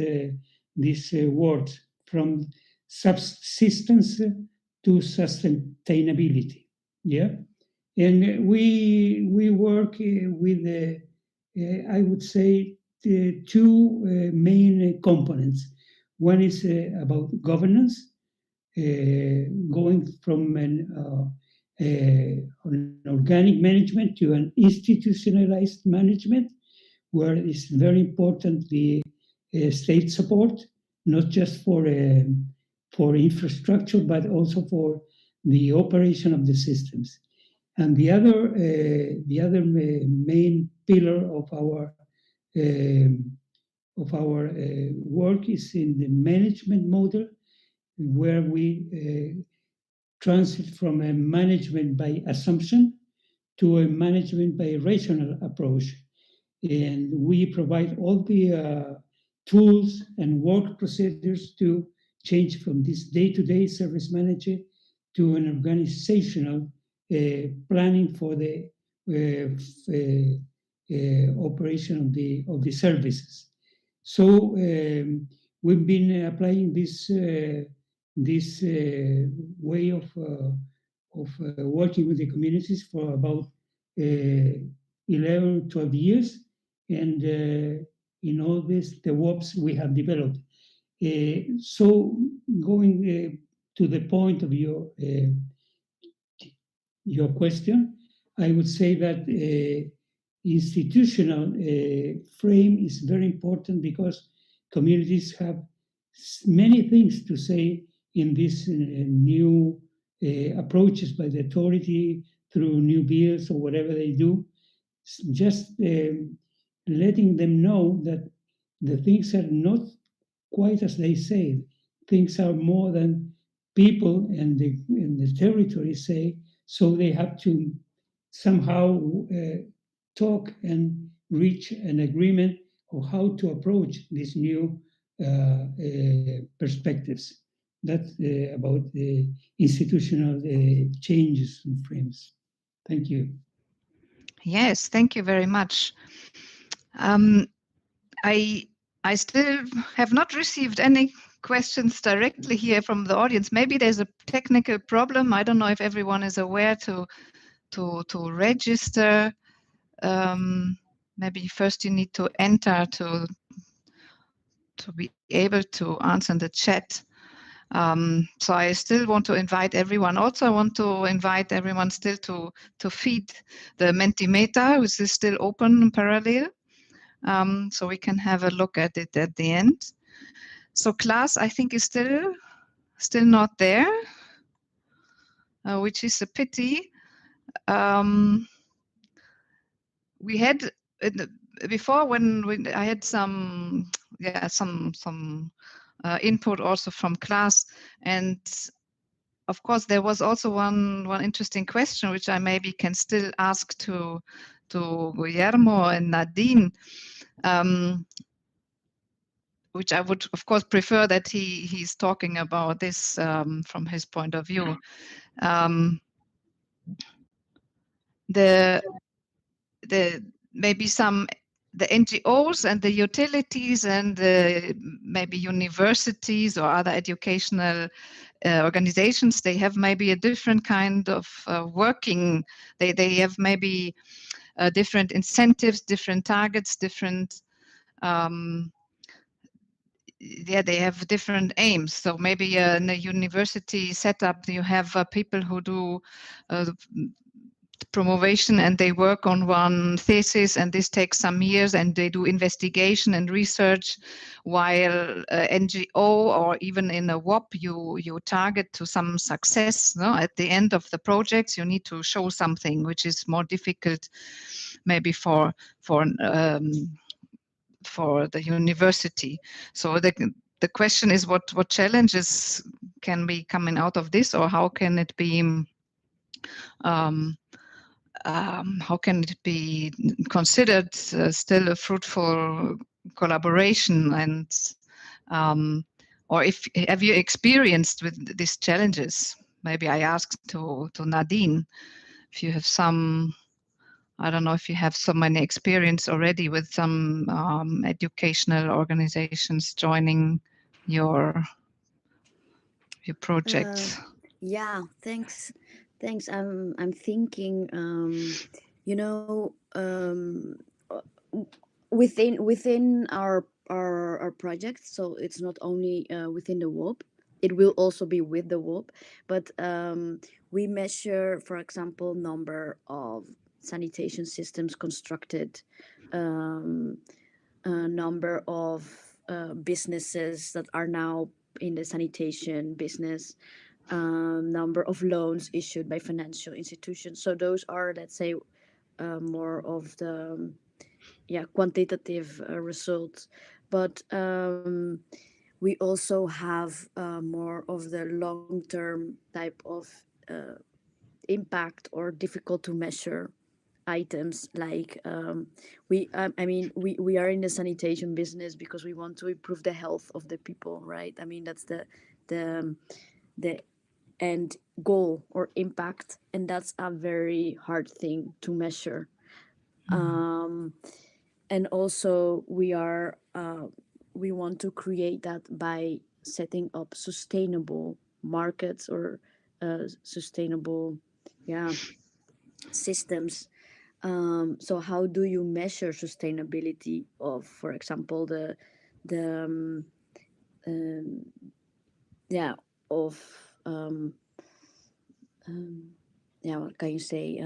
work from subsistence to sustainability. Yeah, and we work with I would say the two main components. One is about governance, going from an organic management to an institutionalized management, where it's very important the state support, not just for infrastructure, but also for the operation of the systems. And the other main pillar of our work is in the management model, where we transit from a management by assumption to a management by rational approach. And we provide all the tools and work procedures to change from this day-to-day service manager to an organizational planning for the operation of the services. So we've been applying this way of working with the communities for about 11, 12 years, and in all this, the WOPs we have developed. So going to the point of your question, I would say that institutional frame is very important because communities have many things to say in these new approaches by the authority through new bills or whatever they do. Just letting them know that the things are not quite as they say. Things are more than people and the territory say, so they have to somehow talk and reach an agreement of how to approach these new perspectives. That's about the institutional changes and frames. Thank you. Yes, thank you very much. I still have not received any questions directly here from the audience. Maybe there's a technical problem. I don't know if everyone is aware to register. Maybe first you need to enter to be able to answer in the chat. So I still want to invite everyone. Also, I want to invite everyone still to feed the Mentimeter, which is still open in parallel. So we can have a look at it at the end. So class, I think, is still not there, which is a pity. We had before when I had some input also from class, and of course there was also one interesting question which I maybe can still ask to Guillermo and Nadine. Which I would, of course, prefer that he's talking about this from his point of view. The maybe the NGOs and the utilities and maybe universities or other educational organizations, they have maybe a different kind of working. They have maybe different incentives, different targets, different. Yeah, they have different aims. So maybe in a university setup, you have people who do promotion and they work on one thesis, and this takes some years, and they do investigation and research, while NGO or even in a WOP, you target to some success. No? At the end of the projects, you need to show something, which is more difficult maybe for the university. So the question is what challenges can be coming out of this, or how can it be considered still a fruitful collaboration, and or have you experienced with these challenges? Maybe I asked to Nadine if you have some. I don't know if you have so many experience already with some educational organizations joining your project. Yeah, thanks. I'm thinking, you know, within our project. So it's not only within the WOP. It will also be with the WOP, but we measure, for example, number of sanitation systems constructed, number of businesses that are now in the sanitation business, number of loans issued by financial institutions. So those are, let's say, more of the quantitative results. But we also have more of the long-term type of impact or difficult to measure items, like we are in the sanitation business because we want to improve the health of the people, right? I mean, that's the end goal or impact, and that's a very hard thing to measure. And also we want to create that by setting up sustainable markets or sustainable systems. So how do you measure sustainability of, for example, what can you say,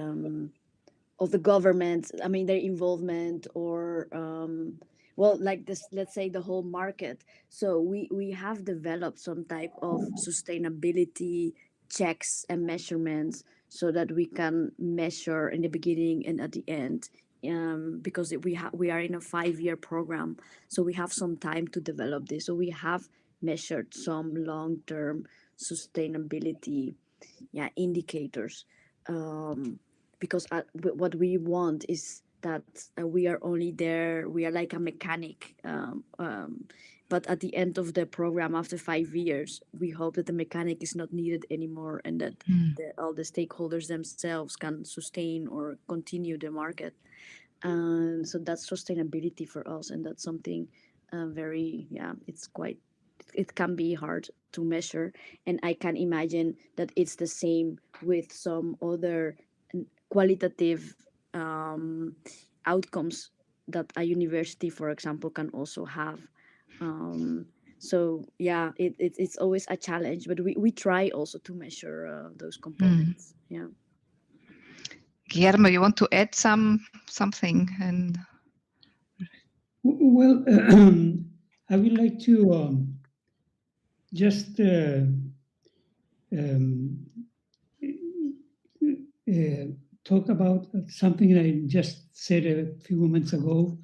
of the government, I mean, their involvement, or well, like this, let's say the whole market. So we have developed some type of sustainability checks and measurements so that we can measure in the beginning and at the end, because we are in a 5-year program, so we have some time to develop this. So we have measured some long-term sustainability indicators, because what we want is that we are only there, we are like a mechanic, but at the end of the program, after 5 years, we hope that the mechanic is not needed anymore, and that all the stakeholders themselves can sustain or continue the market. And so that's sustainability for us, and that's something it can be hard to measure. And I can imagine that it's the same with some other qualitative outcomes that a university, for example, can also have. So it's always a challenge, but we try also to measure those components. Guillermo, you want to add something? And well, I would like to just talk about something I just said a few moments ago,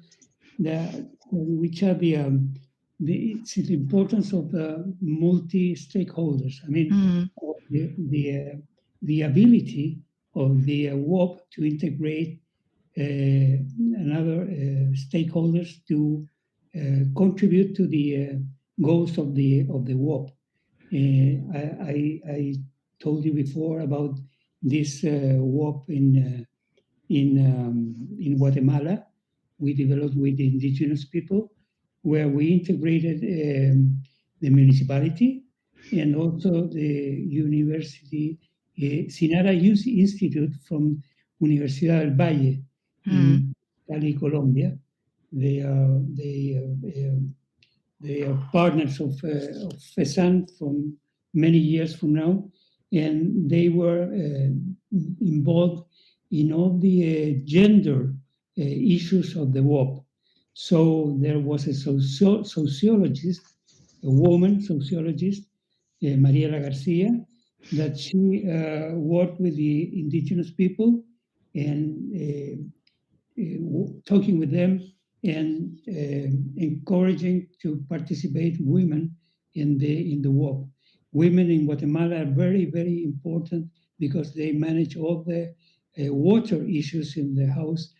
which are the importance of the multi-stakeholders. I mean, the ability of the WOP to integrate another stakeholders to contribute to the goals of the WOP. I told you before about this WOP in Guatemala. We developed with the indigenous people, where we integrated the municipality and also the university, CSIR Youth Institute from Universidad del Valle in Cali, Colombia. They are partners of FESAN from many years from now, and they were involved in all the gender issues of the WOP. So there was a sociologist, a woman sociologist, Mariela Garcia, that she worked with the indigenous people and talking with them and encouraging to participate women in the WOP. Women in Guatemala are very, very important because they manage all the water issues in the house.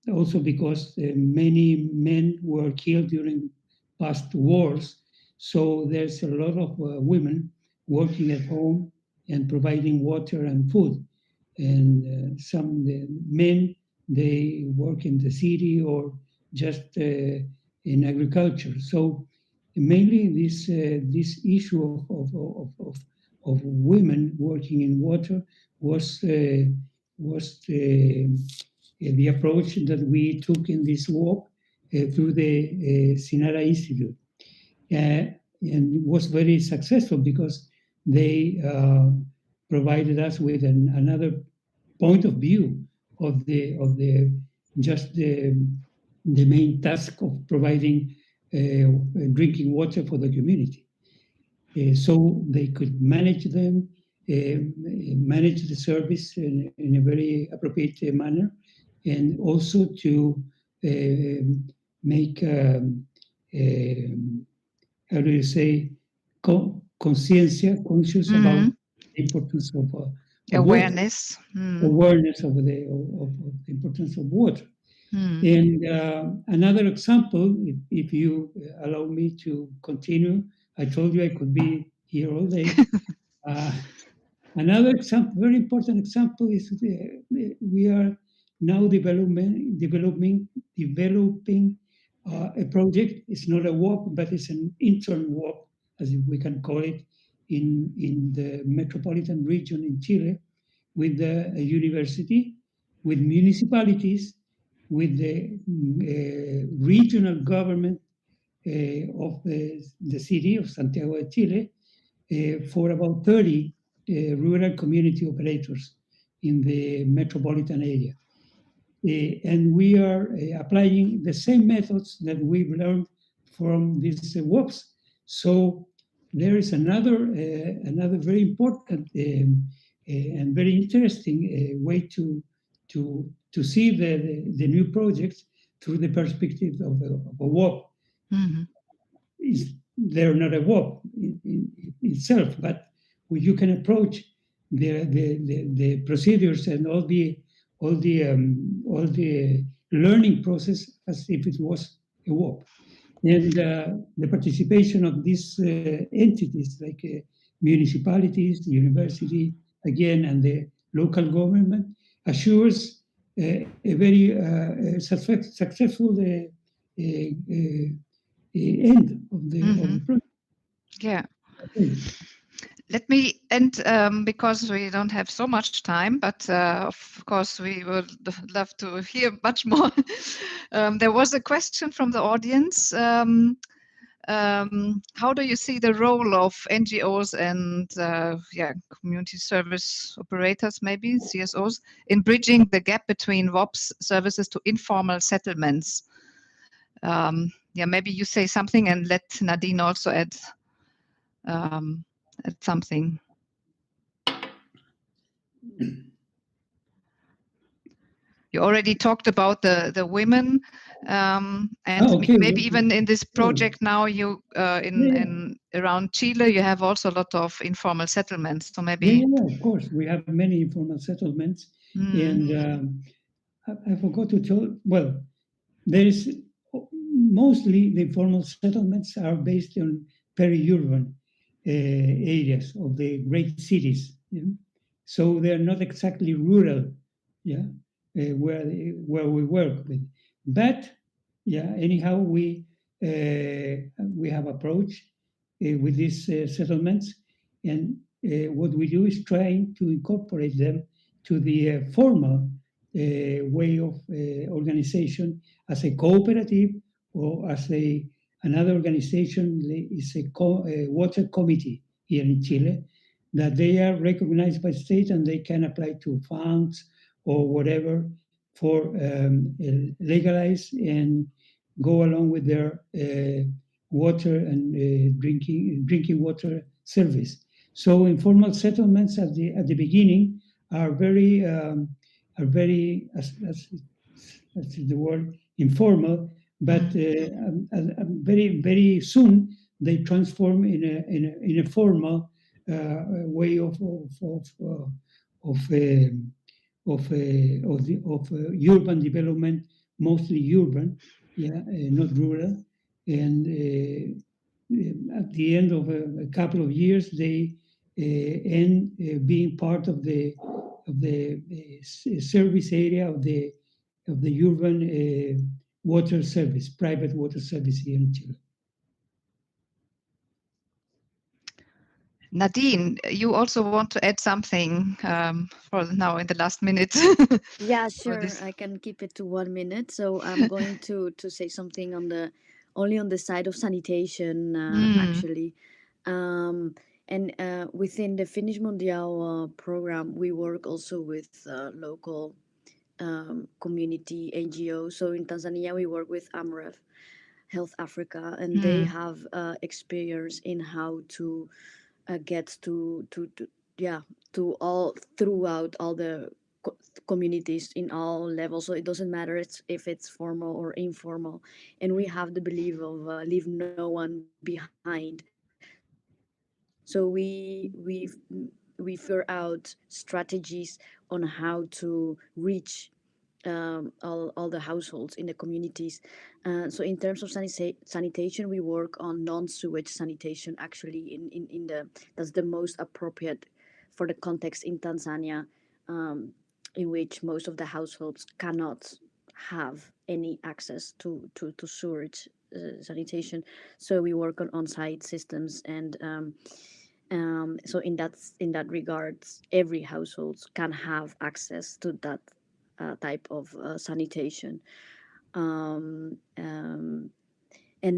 Also because many men were killed during past wars. So there's a lot of women working at home and providing water and food. And some men, they work in the city or just in agriculture. So mainly this issue of women working in water was the approach that we took in this work through the CSIR Institute. And it was very successful because they provided us with another point of view of the main task of providing drinking water for the community. So they could manage them, manage the service in a very appropriate manner, and also to make how do you say, conscious about the importance of awareness awareness of the importance of water. And another example, if you allow me to continue, I told you I could be here all day. Another example, very important example, is we are now developing a project. It's not a WOP, but it's an intern WOP, as we can call it, in the metropolitan region in Chile, with a university, with municipalities, with the regional government of the city of Santiago de Chile, for about 30 rural community operators in the metropolitan area. And we are applying the same methods that we've learned from these WOPs. So there is another very important and very interesting way to see the new projects through the perspective of a WOP. They're not a WOP in itself, but you can approach the procedures and all the learning process as if it was a WOP. And the participation of these entities like municipalities, the university, again, and the local government assures a very successful end of the project. Yeah. Let me end, because we don't have so much time, but of course we would love to hear much more. There was a question from the audience. How do you see the role of NGOs and community service operators, maybe CSOs, in bridging the gap between WOPs services to informal settlements? Maybe you say something and let Nadine also add something. You already talked about the women, and maybe even in this project now, you in around Chile, you have also a lot of informal settlements. So maybe of course we have many informal settlements, and I forgot to tell. Well, there is mostly the informal settlements are based on peri-urban areas of the great cities. So they're not exactly rural, where we work with. But anyhow, we have approached with these settlements, and what we do is trying to incorporate them to the formal way of organization as a cooperative or as another organization is a water committee here in Chile, that they are recognized by state and they can apply to funds or whatever for legalize and go along with their water and drinking water service. So informal settlements at the beginning are very as the word, informal, but very very soon they transform in a formal way of urban development, mostly urban, not rural. And at the end of a couple of years, they end being part of the service area of the urban water service, private water service here in Chile. Nadine, you also want to add something for now in the last minute? Yeah, sure. I can keep it to 1 minute. So I'm going to say something only on the side of sanitation, actually. And within the Finish Mundial program, we work also with local community NGOs. So in Tanzania, we work with AMREF, Health Africa, and they have experience in how to get to all throughout all the communities in all levels. So it doesn't matter if it's formal or informal, and we have the belief of leave no one behind. So we figure out strategies on how to reach all the households in the communities. So in terms of sanitation, we work on non-sewage sanitation. Actually, in the that's the most appropriate for the context in Tanzania, in which most of the households cannot have any access to sewage sanitation. So we work on on-site systems, and so in that regards, every household can have access to that type of sanitation. And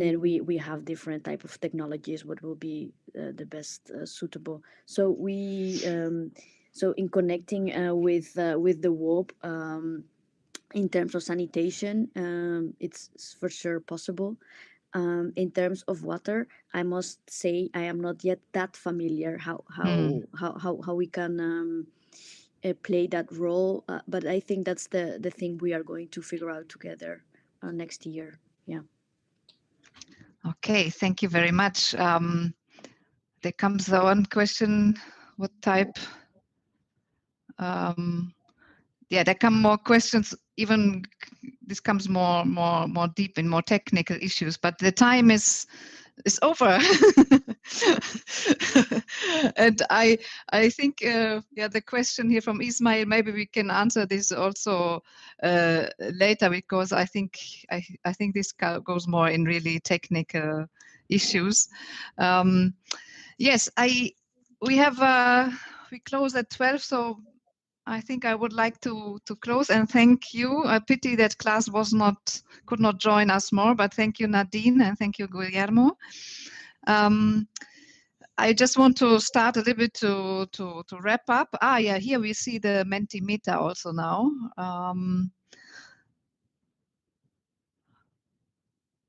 then we have different type of technologies, what will be the best suitable. So we so in connecting with the WOP, in terms of sanitation, it's for sure possible. In terms of water, I must say I am not yet that familiar how we can play that role, but I think that's the thing we are going to figure out together next year. Yeah. Okay, thank you very much. There comes the one question: what type? Yeah, there come more questions. Even this comes more deep in more technical issues. But the time is over, and I think the question here from Ismail, maybe we can answer this also later, because I think this goes more in really technical issues. Yes, we close at 12, so I think I would like to close and thank you. A pity that Klaas could not join us more, but thank you, Nadine, and thank you, Guillermo. I just want to start a little bit to wrap up. Yeah, here we see the Mentimeter also now.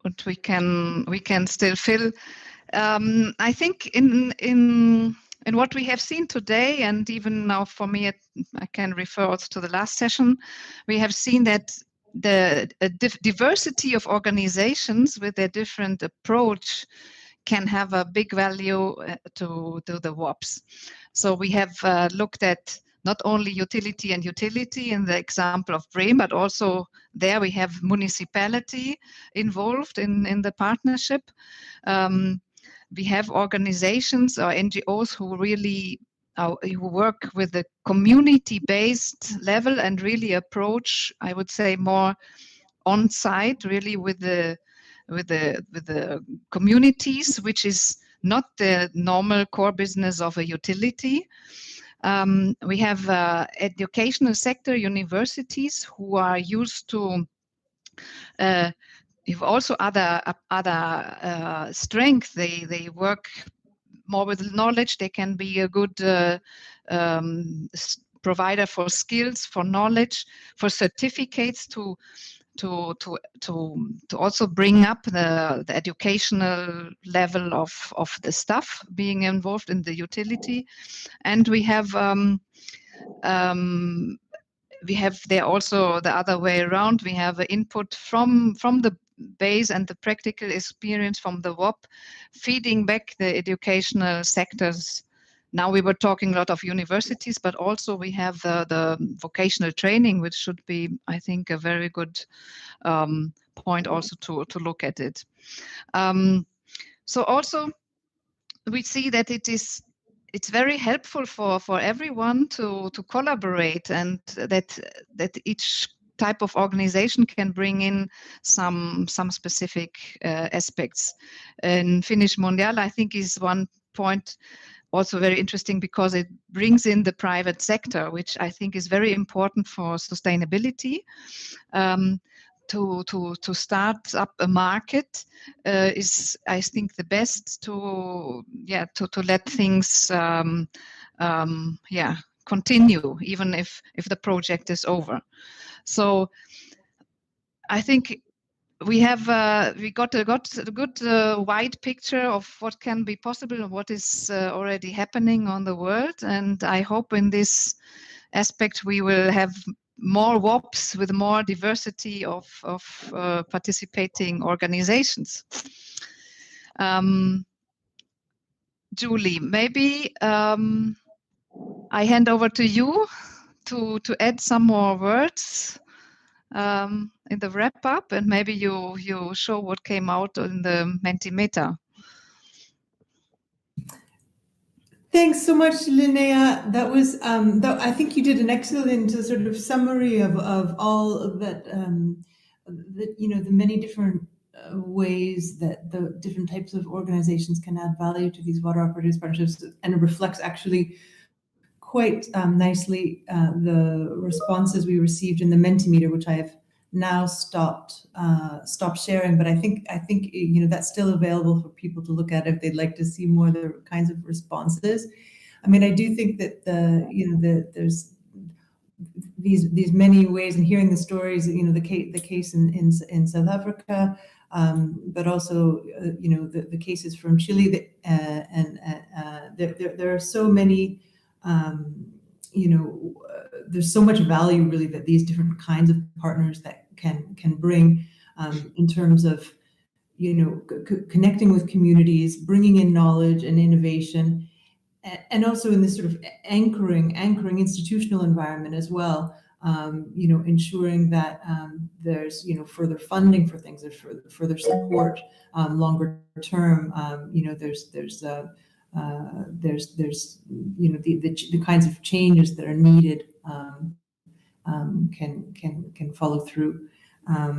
But we can still fill. I think in what we have seen today, and even now for me, I can refer also to the last session, we have seen that the diversity of organizations with their different approach can have a big value to the WOPs. So we have looked at not only utility and utility in the example of Bremen, but also there we have municipality involved in the partnership. We have organizations or NGOs who really who work with the community-based level and really approach, I would say, more on-site, really with the communities, which is not the normal core business of a utility. We have educational sector universities who are used to have also other strength. They work more with knowledge. They can be a good provider for skills, for knowledge, for certificates to also bring up the educational level of the staff being involved in the utility. And we have there also the other way around. We have input from the base and the practical experience from the WOP, feeding back the educational sectors. Now we were talking a lot of universities, but also we have the vocational training, which should be, I think, a very good point also to look at it. So also we see that it's very helpful for everyone to collaborate, and that each type of organization can bring in some specific aspects. And Finnish Mondial, I think, is one point also very interesting, because it brings in the private sector, which I think is very important for sustainability. To start up a market is, I think, the best to let things continue, even if the project is over. So I think we got a good wide picture of what can be possible and what is already happening on the world, and I hope in this aspect we will have more WOPs with more diversity of participating organizations. Julie, maybe I hand over to you to add some more words. in the wrap up, and maybe you show what came out in the Mentimeter. Thanks so much, Linnea. That was, I think you did an excellent sort of summary of all of that, the many different ways that the different types of organizations can add value to these water operators partnerships, and it reflects actually quite nicely the responses we received in the Mentimeter, which I have now stopped sharing, but I think that's still available for people to look at if they'd like to see more of the kinds of responses. I mean, I do think that there's these many ways, and hearing the stories, the case in South Africa, but also the cases from Chile, and there are so many. There's so much value really that these different kinds of partners that can bring in terms of connecting with communities, bringing in knowledge and innovation, and also in this sort of anchoring institutional environment as well. Ensuring that there's further funding for things, there's further support longer term. There's the kinds of changes that are needed can follow through.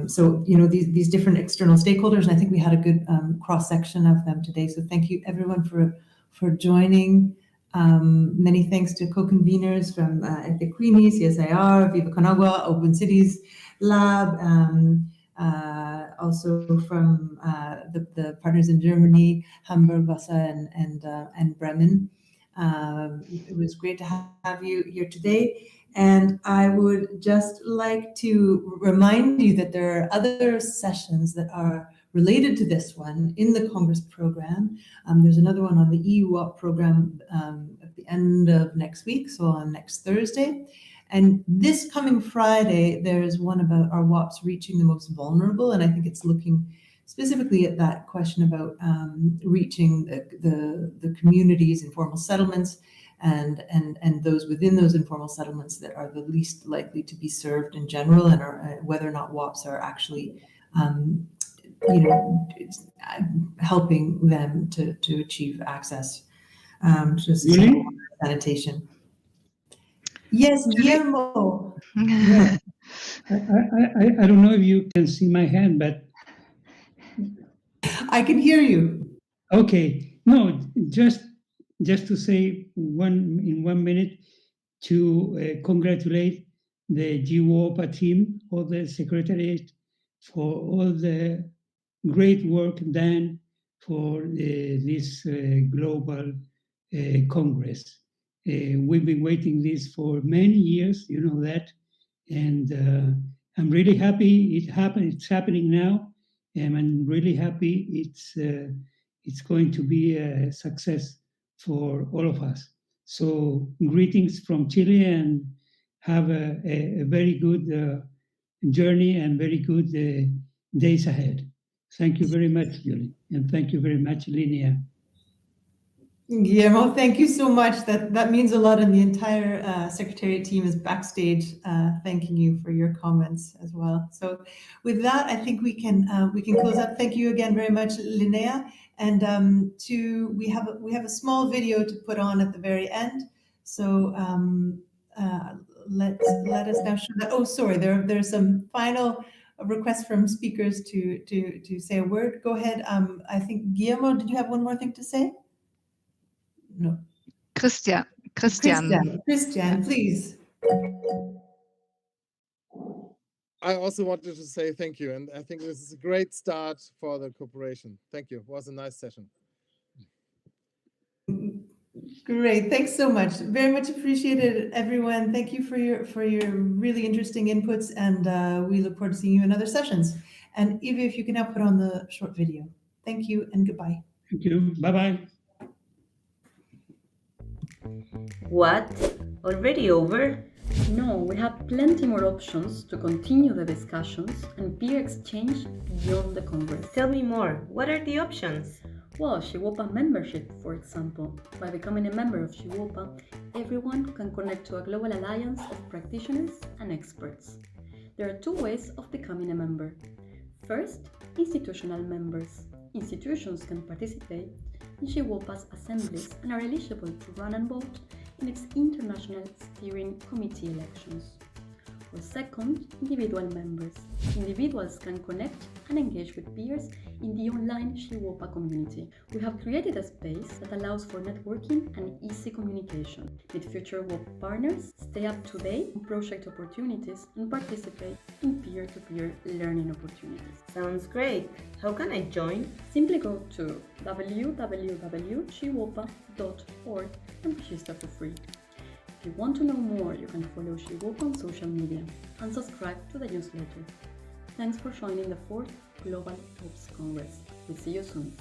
So these different external stakeholders, and I think we had a good cross section of them today. So thank you everyone for joining. Many thanks to co-conveners from Equini, CSIR, Viva Con Agua, Open Cities Lab, also from the partners in Germany, Hamburg, Wasser, and Bremen. It was great to have you here today. And I would just like to remind you that there are other sessions that are related to this one in the Congress program. There's another one on the EU WOP program at the end of next week, so on next Thursday. And this coming Friday, there's one about our WOPs reaching the most vulnerable, and I think it's looking specifically at that question about reaching the communities, informal settlements, and those within those informal settlements that are the least likely to be served in general, and whether or not WOPs are actually helping them to achieve access to sanitation. Yes, Guillermo. Yeah. I don't know if you can see my hand, but I can hear you. Okay. No, just to say in 1 minute to congratulate the GWOPA team, all the secretariat, for all the great work done for this global Congress. We've been waiting this for many years, you know that, and I'm really happy it's happening now, and I'm really happy it's going to be a success for all of us. So greetings from Chile, and have a very good journey and very good days ahead. Thank you very much, Julie, and thank you very much, Linnea. Guillermo, thank you so much. That means a lot, and the entire Secretariat team is backstage thanking you for your comments as well. So with that, I think we can close up. Thank you again very much, Linnea. And we have a small video to put on at the very end. So let us now show that. Oh, sorry, there's some final requests from speakers to say a word. Go ahead. I think Guillermo, did you have one more thing to say? No. Christian, please. I also wanted to say thank you, and I think this is a great start for the cooperation. Thank you. It was a nice session. Great, thanks so much. Very much appreciated, everyone. Thank you for your really interesting inputs, and we look forward to seeing you in other sessions. And Eva, if you can now put on the short video. Thank you and goodbye. Thank you. Bye-bye. What? Already over? No, we have plenty more options to continue the discussions and peer exchange beyond the Congress. Tell me more. What are the options? Well, GWOPA membership, for example. By becoming a member of GWOPA, everyone can connect to a global alliance of practitioners and experts. There are two ways of becoming a member. First, institutional members. Institutions can participate in SHIWOPA's assemblies and are eligible to run and vote in its International Steering Committee elections. Or second, individual members. Individuals can connect and engage with peers in the online SHIWOPA community. We have created a space that allows for networking and easy communication. Meet future WOP partners, stay up to date on project opportunities, and participate in peer-to-peer learning opportunities. Sounds great. How can I join? Simply go to www.shiwopa.org and register for free. If you want to know more, you can follow SHIWOPA on social media and subscribe to the newsletter. Thanks for joining the 4th Global WOPs Congress. We'll see you soon.